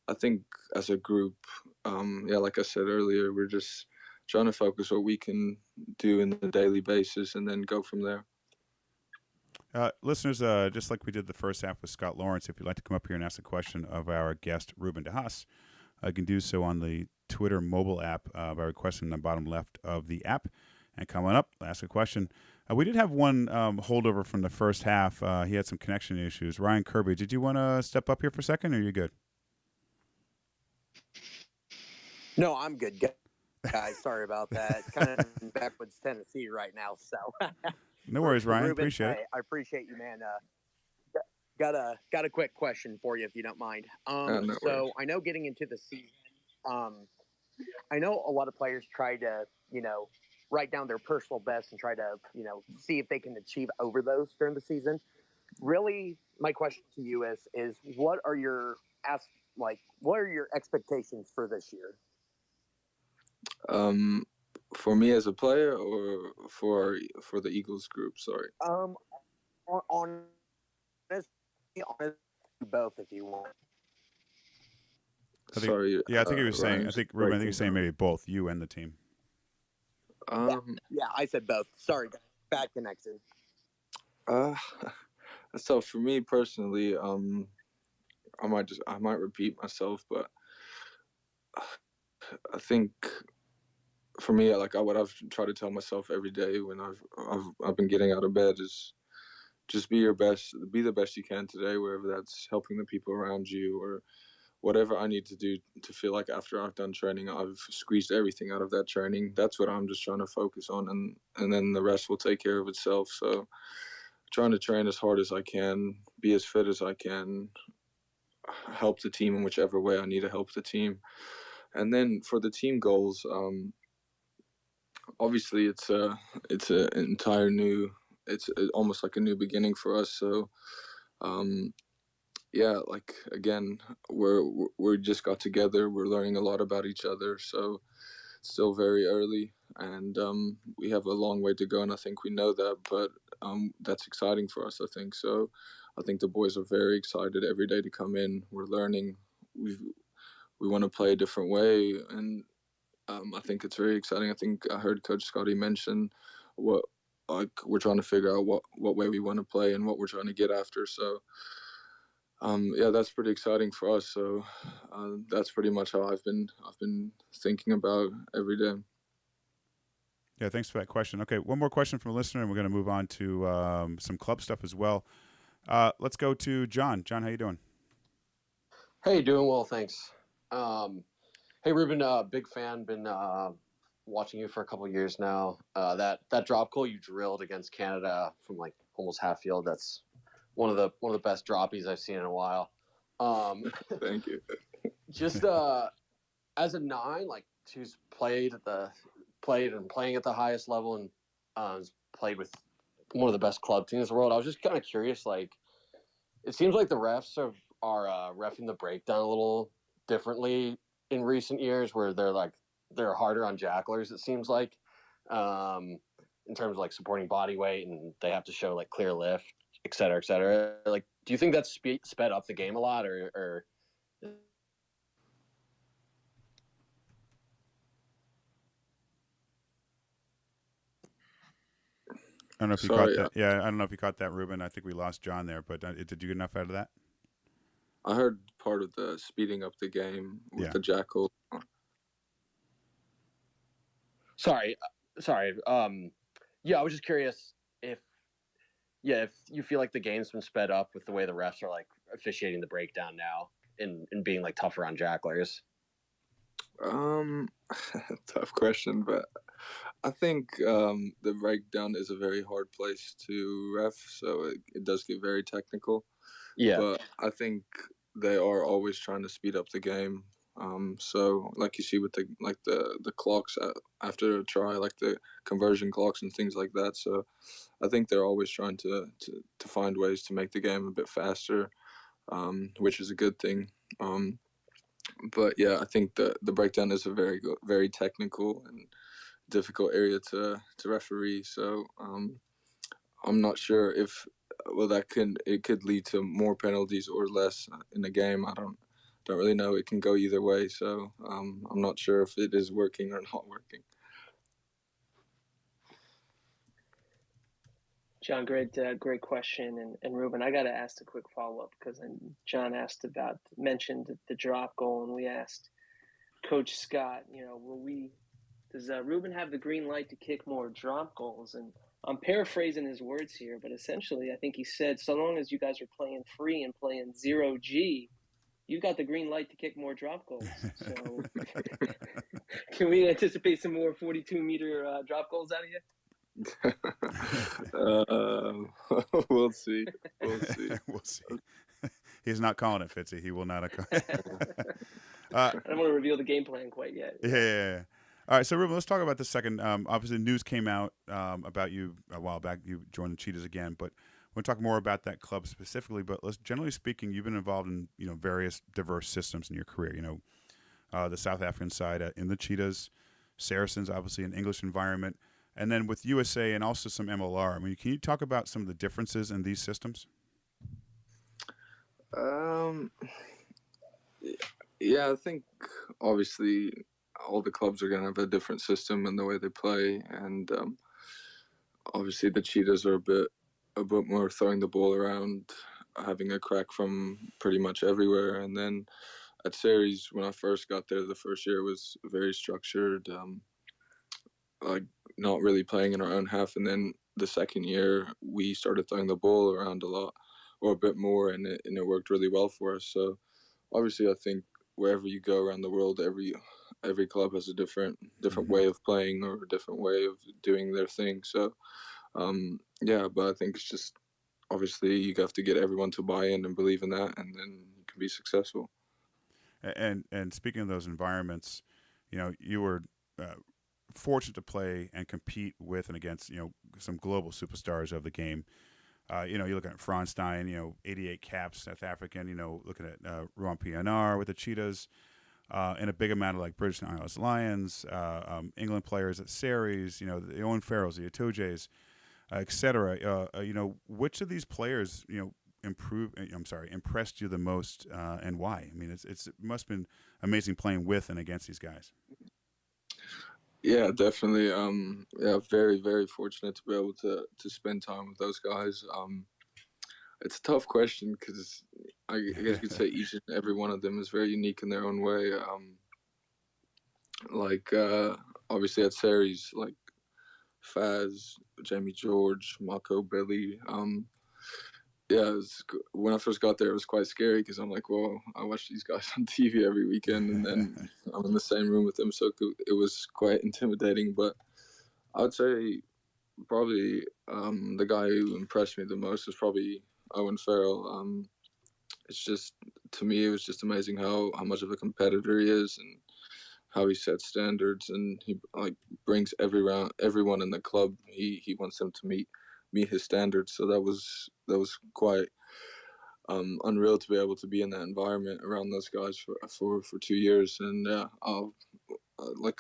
I think as a group, like I said earlier, we're just trying to focus what we can do in the daily basis and then go from there. Listeners, just like we did the first half with Scott Lawrence, if you'd like to come up here and ask a question of our guest, Ruben de Haas, you can do so on the Twitter mobile app by requesting the bottom left of the app and coming up, ask a question. We did have one holdover from the first half. He had some connection issues. Ryan Kirby, did you want to step up here for a second, or are you good? No, I'm good, guys. Sorry about that. Kind of in backwoods Tennessee right now, so. No worries, Ryan. Ruben, appreciate it. I appreciate you, man. Got a quick question for you, if you don't mind. No so worries. I know getting into the season, I know a lot of players try to, write down their personal best and try to, see if they can achieve over those during the season. Really, my question to you is what are your expectations for this year? For me as a player, or for the Eagles group? Sorry. On both, if you want. Sorry. Yeah, I think he was saying. Ryan, I think Ruben. I think he's saying maybe both you and the team. Yeah, I said both. Sorry, bad connection. So for me personally, I might repeat myself, but I think for me, like what I've tried to tell myself every day when I've been getting out of bed is just be your best, be the best you can today, wherever that's helping the people around you or whatever I need to do to feel like after I've done training, I've squeezed everything out of that training. That's what I'm just trying to focus on, and then the rest will take care of itself. So trying to train as hard as I can, be as fit as I can, help the team in whichever way I need to help the team. And then for the team goals, obviously it's an entire new, it's almost like a new beginning for us. So like again, we just got together. We're learning a lot about each other. So it's still very early, and we have a long way to go. And I think we know that, but that's exciting for us. I think so. I think the boys are very excited every day to come in. We're learning. We want to play a different way, and I think it's very exciting. I think I heard Coach Scotty mention we're trying to figure out what way we want to play and what we're trying to get after. So. That's pretty exciting for us. So that's pretty much how I've been thinking about every day. Yeah, thanks for that question. Okay, one more question from a listener, and we're going to move on to some club stuff as well. Let's go to John. John, how you doing? Hey, doing well, thanks. Hey, Ruben, big fan. Been watching you for a couple of years now. That drop goal you drilled against Canada from like almost half field. That's one of the best droppies I've seen in a while. Thank you. Just as a 9, like who's played and playing at the highest level and played with one of the best club teams in the world. I was just kind of curious. Like, it seems like the refs are reffing the breakdown a little differently in recent years, where they're harder on jacklers. It seems like, in terms of like supporting body weight, and they have to show like clear lift, et cetera, et cetera. Like, do you think that's sped up the game a lot, or I don't know if you Sorry, caught that. Yeah, I don't know if you caught that, Ruben. I think we lost John there, but did you get enough out of that? I heard part of the speeding up the game with Yeah. the jackal. Sorry. Yeah, I was just curious if you feel like the game's been sped up with the way the refs are like officiating the breakdown now and being like tougher on jacklers. Tough question, but I think the breakdown is a very hard place to ref, so it does get very technical. Yeah. But I think they are always trying to speed up the game. So like you see with the clocks after a try, like the conversion clocks and things like that. So I think they're always trying to find ways to make the game a bit faster, which is a good thing. But yeah, I think the breakdown is a very technical and difficult area to referee. So I'm not sure if it could lead to more penalties or less in the game. I don't really know. It can go either way. So I'm not sure if it is working or not working. John, great question, and Ruben, I got to ask a quick follow up because John mentioned the drop goal, and we asked Coach Scott, does Ruben have the green light to kick more drop goals? And I'm paraphrasing his words here, but essentially, I think he said, so long as you guys are playing free and playing 0G, you've got the green light to kick more drop goals. So, can we anticipate some more 42-meter drop goals out of you? We'll see. We'll see. He's not calling it, Fitzy. He will not. I don't want to reveal the game plan quite yet. Yeah. All right, so Ruben, let's talk about the second. Obviously, news came out about you a while back. You joined the Cheetahs again, but we'll talk more about that club specifically. But generally speaking, you've been involved in various diverse systems in your career. The South African side in the Cheetahs, Saracens, obviously an English environment, and then with USA and also some MLR. I mean, can you talk about some of the differences in these systems? Yeah, I think obviously all the clubs are going to have a different system in the way they play, and obviously the Cheetahs are a bit more throwing the ball around, having a crack from pretty much everywhere. And then at Series, when I first got there, the first year was very structured, like not really playing in our own half. And then the second year, we started throwing the ball around a lot, or a bit more, and it worked really well for us. So obviously, I think wherever you go around the world, every club has a different way of playing or a different way of doing their thing. So yeah, but I think it's just obviously you have to get everyone to buy in and believe in that, and then you can be successful. And speaking of those environments, you were fortunate to play and compete with and against some global superstars of the game. You're looking at Fronstein, 88 caps, South African. Looking at Ruan PNR with the Cheetahs, and a big amount of like British and Isles Lions, England players at Series. The Owen Farrells, the Atojes, etc. Which of these players impressed you the most, and why? I mean, it must have been amazing playing with and against these guys. Yeah, definitely. Yeah, very, very fortunate to be able to spend time with those guys. It's a tough question because I guess you could say each and every one of them is very unique in their own way. Obviously at Series, like Faz, Jamie George, Mako, Billy. Yeah, when I first got there, it was quite scary because I'm like, well, I watch these guys on TV every weekend, and then I'm in the same room with them, so it was quite intimidating. But I would say probably the guy who impressed me the most is probably Owen Farrell. It's just, to me, it was just amazing how much of a competitor he is and how he sets standards, and he like brings everyone in the club. He wants them to meet his standards. So that was quite unreal to be able to be in that environment around those guys for 2 years. And I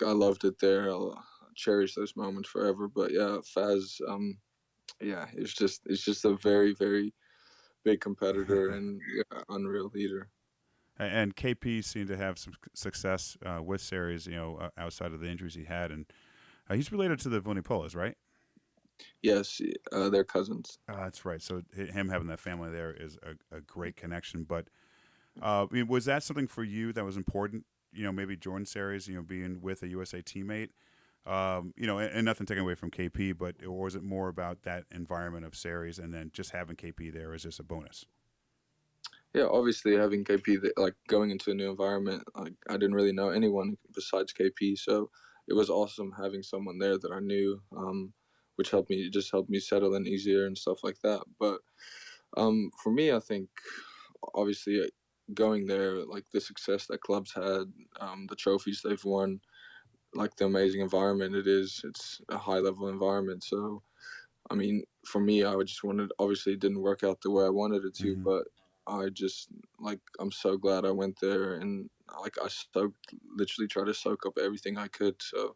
loved it there. I'll cherish those moments forever. But yeah, Faz, yeah, it's just a very, very big competitor and unreal leader. And KP seemed to have some success with Series, outside of the injuries he had, and he's related to the Vunipolas, right? Yes, they're cousins. That's right. So him having that family there is a great connection. But I mean, was that something for you that was important? Maybe Jordan Series, being with a USA teammate. And nothing taken away from KP, but or was it more about that environment of Series and then just having KP there is just a bonus? Yeah, obviously having KP, like going into a new environment, like I didn't really know anyone besides KP, so it was awesome having someone there that I knew, which helped me settle in easier and stuff like that. But for me, I think obviously going there, like the success that clubs had, the trophies they've won, like the amazing environment it's a high level environment. So I mean, for me, I just wanted. Obviously, it didn't work out the way I wanted it to, Mm-hmm. but I just I'm so glad I went there, and like I literally tried to soak up everything I could. So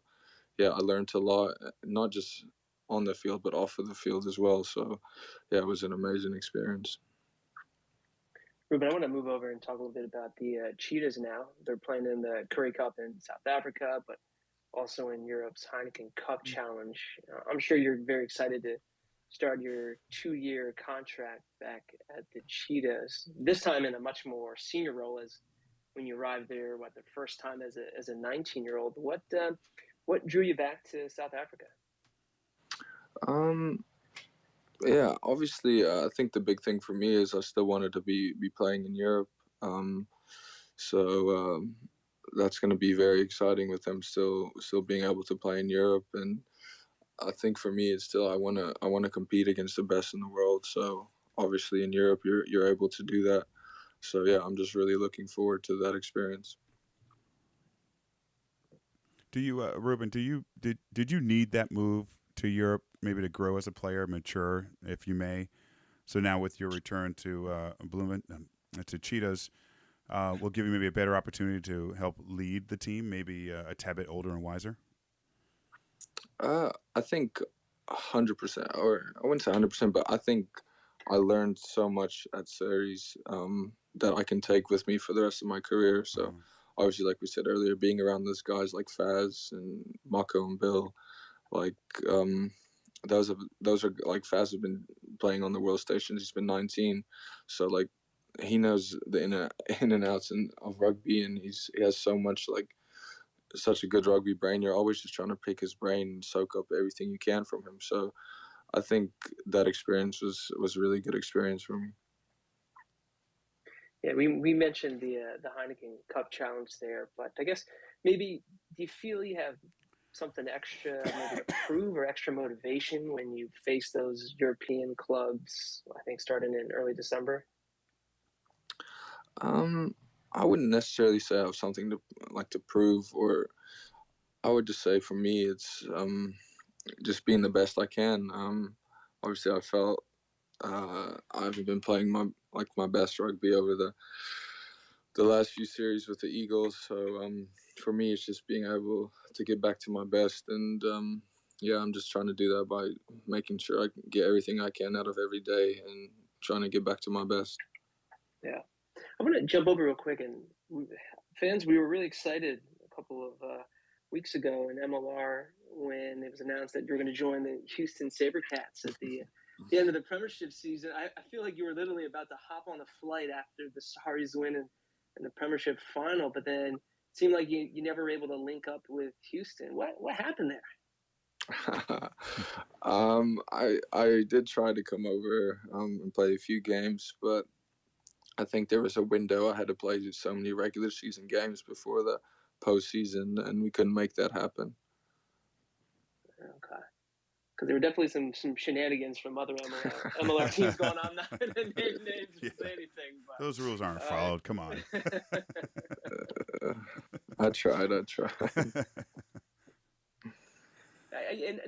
yeah, I learned a lot, not just on the field, but off of the field as well. So yeah, it was an amazing experience. Ruben, I want to move over and talk a little bit about the Cheetahs now. They're playing in the Curry Cup in South Africa, but also in Europe's Heineken Cup Challenge. I'm sure you're very excited to start your 2-year contract back at the Cheetahs, this time in a much more senior role as when you arrived there, the first time as a 19-year-old. What drew you back to South Africa? Yeah, obviously, I think the big thing for me is I still wanted to be playing in Europe. Um, so that's going to be very exciting with them still being able to play in Europe. And I think for me, it's still I wanna compete against the best in the world. So obviously in Europe, you're able to do that. So yeah, I'm just really looking forward to that experience. Do you, Ruben? Did you need that move to Europe maybe to grow as a player, mature, if you may? So now with your return to to Cheetahs, will give you maybe a better opportunity to help lead the team, maybe a tad bit older and wiser. I think 100%, or I wouldn't say 100%, but I think I learned so much at series that I can take with me for the rest of my career. So Mm. obviously, like we said earlier, being around those guys like Faz and Mako and Bill, like those are like Faz has been playing on the world stations. He's been 19, so like he knows the in and outs of rugby, and he has so much like such a good rugby brain. You're always just trying to pick his brain and soak up everything you can from him. So I think that experience was a really good experience for me. Yeah, we mentioned the Heineken Cup Challenge there, but I guess maybe do you feel you have something extra maybe to prove or extra motivation when you face those European clubs? I think starting in early December. I wouldn't necessarily say I have something to prove, or I would just say for me it's just being the best I can. Obviously, I felt I haven't been playing my best rugby over the last few series with the Eagles. So for me, it's just being able to get back to my best, and yeah, I'm just trying to do that by making sure I get everything I can out of every day and trying to get back to my best. Yeah, I'm gonna jump over real quick and fans, we were really excited a couple of weeks ago in MLR when it was announced that you're going to join the Houston SaberCats at the end of the Premiership season. I feel like you were literally about to hop on a flight after the Saris win in the Premiership final, but then it seemed like you never were able to link up with Houston. What happened there? I did try to come over and play a few games, but I think there was a window. I had to play so many regular season games before the postseason, and we couldn't make that happen. Okay. Because there were definitely some shenanigans from other MLR teams going on. Not going to name names or say anything. But, those rules aren't followed. Come on. I tried. And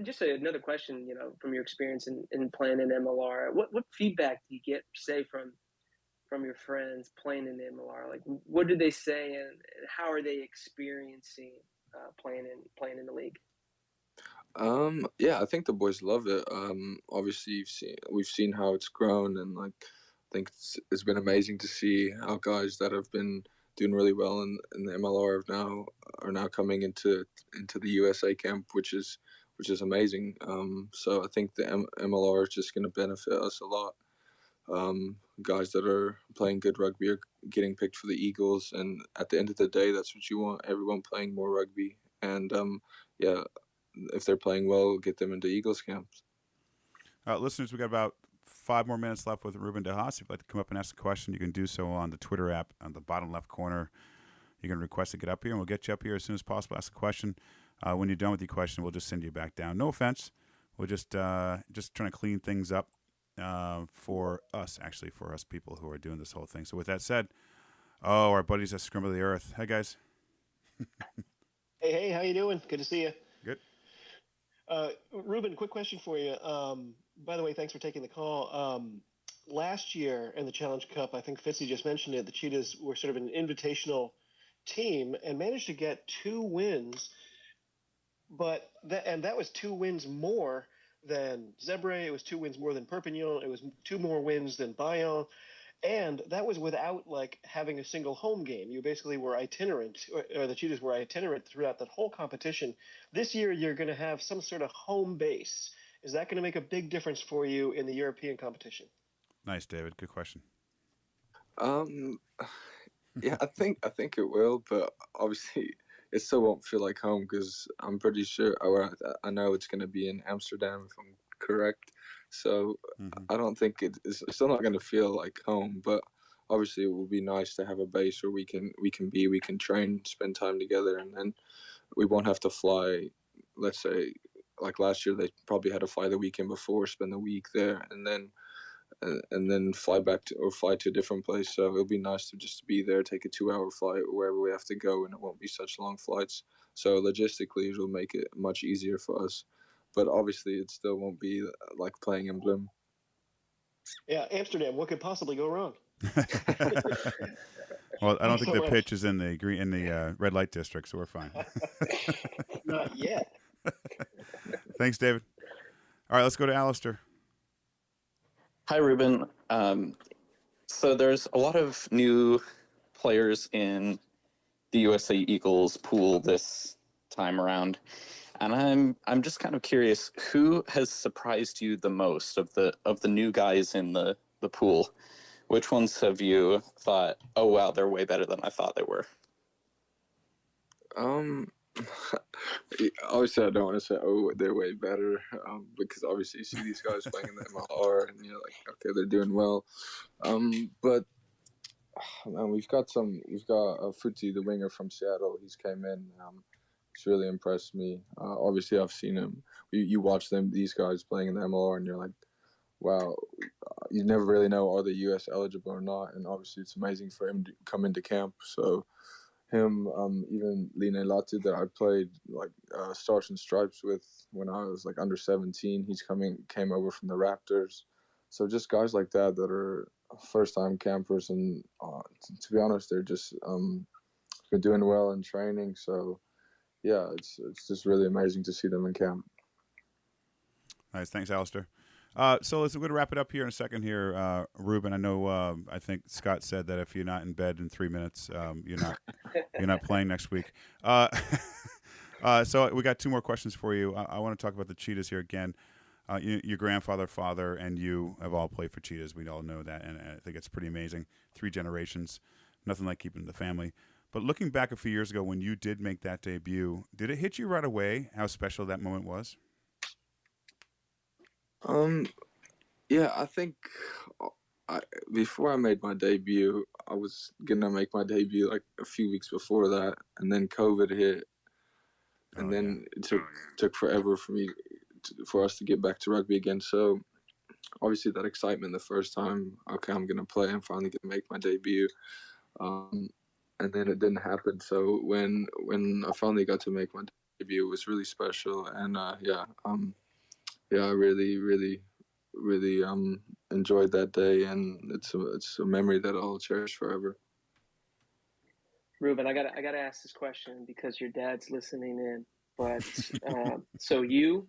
just another question, from your experience in playing in MLR, what feedback do you get, say, from your friends playing in the MLR? Like, what do they say, and how are they experiencing playing in the league? Yeah, I think the boys love it. Obviously, we've seen how it's grown, and like I think it's been amazing to see how guys that have been doing really well in the MLR are now coming into the USA camp, which is which is amazing. So I think the MLR is just going to benefit us a lot. Guys that are playing good rugby are getting picked for the Eagles, and at the end of the day, that's what you want. Everyone playing more rugby, and yeah, if they're playing well, get them into Eagles camps. Listeners, we got about 5 more minutes left with Ruben de Haas. If you'd like to come up and ask a question, you can do so on the Twitter app on the bottom left corner. You can request to get up here, and we'll get you up here as soon as possible. Ask a question. When you're done with your question, we'll just send you back down. No offense. We're just trying to clean things up for us people who are doing this whole thing. So with that said, our buddies at Scrum of the Earth. Hey, guys. Hey, how you doing? Good to see you. Good. Ruben, quick question for you. By the way, thanks for taking the call. Last year in the Challenge Cup, I think Fitzy just mentioned it, the Cheetahs were sort of an invitational team and managed to get 2 wins, but that was 2 wins more than Zebre. It was 2 wins more than Perpignan. It was 2 more wins than Bayonne. And that was without having a single home game. You basically were itinerant, or the Cheetahs were itinerant throughout that whole competition. This year, you're going to have some sort of home base. Is that going to make a big difference for you in the European competition? Nice, David. Good question. Yeah, I think it will, but obviously it still won't feel like home because I'm pretty sure, or I know it's going to be in Amsterdam if I'm correct. So I don't think it's still not going to feel like home, but obviously it will be nice to have a base where we can train, spend time together, and then we won't have to fly. Let's say, like last year, they probably had to fly the weekend before, spend the week there, and then fly to a different place. So it'll be nice to just be there, take a 2-hour flight wherever we have to go, and it won't be such long flights. So logistically, it'll make it much easier for us. But obviously, it still won't be like playing in Bloom. Yeah, Amsterdam. What could possibly go wrong? Well, I don't think the pitch is in the red light district, so we're fine. Not yet. Thanks, David. All right, let's go to Alistair. Hi, Ruben. So there's a lot of new players in the USA Eagles pool this time around, and I'm just kind of curious, who has surprised you the most of the new guys in the pool? Which ones have you thought, oh wow, they're way better than I thought they were? Obviously, I don't want to say, oh, they're way better, because obviously you see these guys playing in the MLR, and you're like, okay, they're doing well. But man, we've got Footy, the winger from Seattle. He's came in. He's really impressed me. Obviously, I've seen him. You watch these guys playing in the MLR, and you're like, wow, you never really know, are they US eligible or not? And obviously, it's amazing for him to come into camp. So him, even Line Latu that I played Stars and Stripes with when I was under 17, came over from the Raptors. So just guys like that are first-time campers, and to be honest, they're just been doing well in training. So yeah, it's just really amazing to see them in camp. Nice, thanks, Alistair. So we're going to wrap it up here in a second here, Ruben. I know I think Scott said that if you're not in bed in 3 minutes, you're not playing next week. So we got 2 more questions for you. I want to talk about the Cheetahs here again. Your grandfather, father, and you have all played for Cheetahs. We all know that, and I think it's pretty amazing. 3 generations, nothing like keeping the family. But looking back a few years ago when you did make that debut, did it hit you right away how special that moment was? Yeah, I think before I made my debut, I was gonna make my debut a few weeks before that, and then COVID hit, and then it took forever for us to get back to rugby again. So obviously that excitement the first time, okay, I'm gonna play, I'm finally gonna make my debut, and then it didn't happen. So when I finally got to make my debut, it was really special, and I really enjoyed that day, and it's a memory that I'll cherish forever. Ruben, I gotta ask this question because your dad's listening in. But so you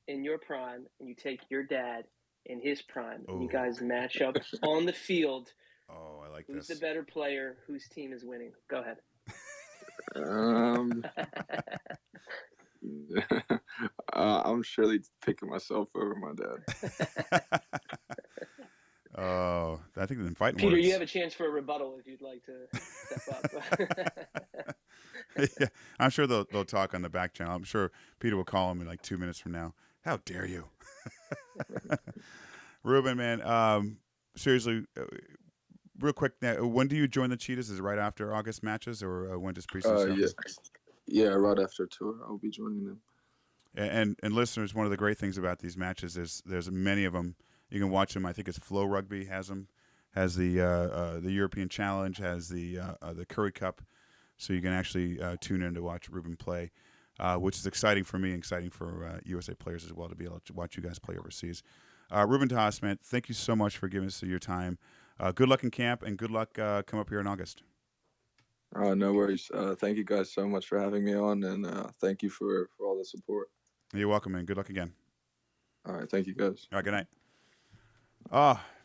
in your prime, and you take your dad in his prime, and you guys match up on the field. Oh, I like Who's this. the better player? Whose team is winning? Go ahead. I'm surely picking myself over my dad. Oh, I think the fighting Peter, words. you have a chance for a rebuttal if you'd like to step up. Yeah, I'm sure they'll talk on the back channel. I'm sure Peter will call him in like 2 minutes from now. How dare you, Ruben? Man, seriously, real quick. Now, when do you join the Cheetahs? Is it right after August matches, or when does preseason start? Yeah, right after tour, I'll be joining them. And listeners, one of the great things about these matches is there's many of them. You can watch them. I think it's Flow Rugby has them, has the European Challenge, has the Curry Cup, so you can actually tune in to watch Ruben play, which is exciting for me, exciting for USA players as well to be able to watch you guys play overseas. Ruben de Haas, man, thank you so much for giving us your time. Good luck in camp and good luck come up here in August. No worries. Thank you guys so much for having me on, and thank you for all the support. You're welcome, man. Good luck again. All right, thank you guys. All right, good night.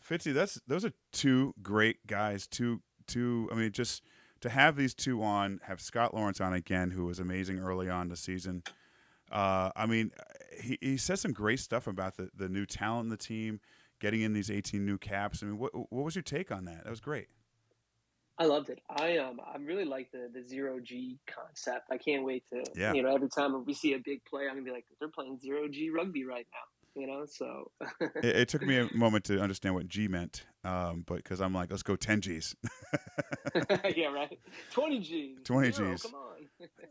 Fitzy, those are two great guys. Two. I mean, just to have these two on, have Scott Lawrence on again, who was amazing early on in the season. I mean, he said some great stuff about the new talent in the team, getting in these 18 new caps. I mean, what was your take on that? That was great. I loved it. I really like the 0G concept. I can't wait to every time we see a big play, I'm gonna be like, they're playing 0G rugby right now. So it took me a moment to understand what G meant, but because I'm like, let's go 10 Gs. Yeah, right. 20 Gs. 20 Zero, Gs. come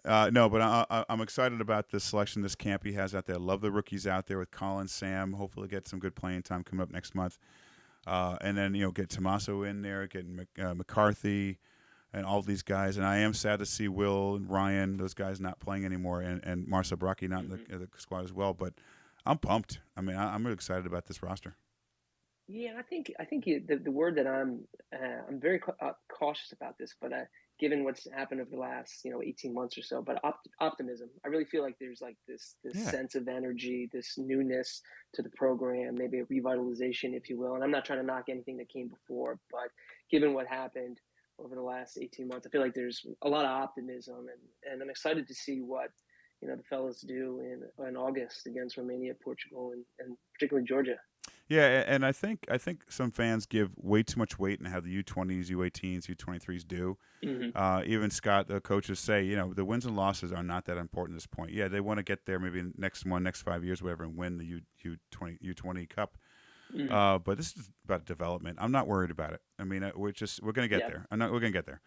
on. No, but I'm excited about this selection, this camp he has out there. Love the rookies out there with Colin, Sam. Hopefully get some good playing time coming up next month. And then, get Tommaso in there, get McCarthy and all these guys. And I am sad to see Will and Ryan, those guys, not playing anymore, and Marcel Bracchi not in the squad as well. But I'm pumped. I mean, I'm really excited about this roster. Yeah, I think the word that I'm very cautious about this, but given what's happened over the last 18 months or so, but optimism. I really feel like there's like this sense of energy, this newness to the program, maybe a revitalization, if you will. And I'm not trying to knock anything that came before, but given what happened over the last 18 months, I feel like there's a lot of optimism, and I'm excited to see what the fellas do in August against Romania, Portugal, and particularly Georgia. Yeah, and I think some fans give way too much weight in how the U20s, U18s, U23s do. Mm-hmm. Even Scott, the coaches say, the wins and losses are not that important at this point. Yeah, they want to get there maybe next 5 years, whatever, and win the U20 Cup. Mm-hmm. But this is about development. I'm not worried about it. I mean, we're going to get there. We're going to get there.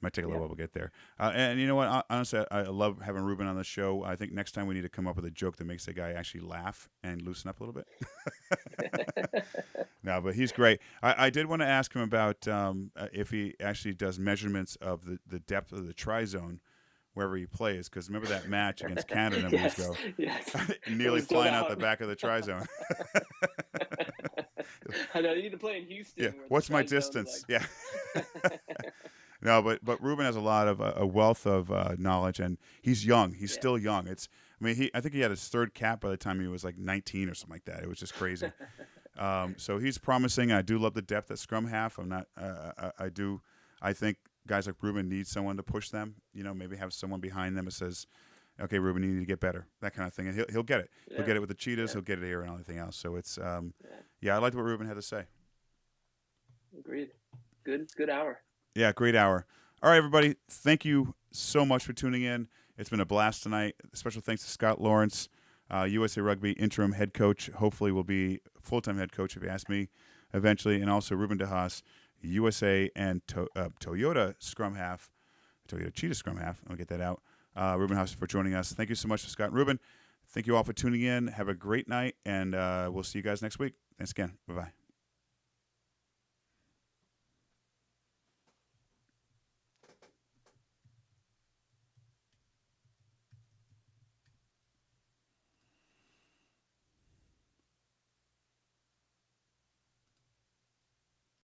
Might take a little while to get there. And you know what? Honestly, I love having Ruben on the show. I think next time we need to come up with a joke that makes the guy actually laugh and loosen up a little bit. No, but he's great. I did want to ask him about if he actually does measurements of the depth of the tri-zone wherever he plays. Because remember that match against Canada a number years ago? Yes. Nearly flying out the back of the tri-zone. I know, you need to play in Houston. Yeah. What's my distance? Yeah. No, but Ruben has a lot of a wealth of knowledge, and he's young. He's still young. I think he had his third cap by the time he was like 19 or something like that. It was just crazy. So he's promising. I do love the depth at scrum half. I think guys like Ruben need someone to push them. Maybe have someone behind them that says, "Okay, Ruben, you need to get better." That kind of thing, and he'll get it. Yeah. He'll get it with the Cheetahs. Yeah. He'll get it here and everything else. So it's I liked what Ruben had to say. Agreed. Good hour. Yeah, great hour. All right, everybody. Thank you so much for tuning in. It's been a blast tonight. Special thanks to Scott Lawrence, USA Rugby interim head coach. Hopefully will be full-time head coach if you ask me eventually. And also Ruben de Haas, USA and Toyota scrum half, Toyota Cheetah scrum half. I'll get that out. Ruben Haas for joining us. Thank you so much to Scott and Ruben. Thank you all for tuning in. Have a great night, and we'll see you guys next week. Thanks again. Bye-bye.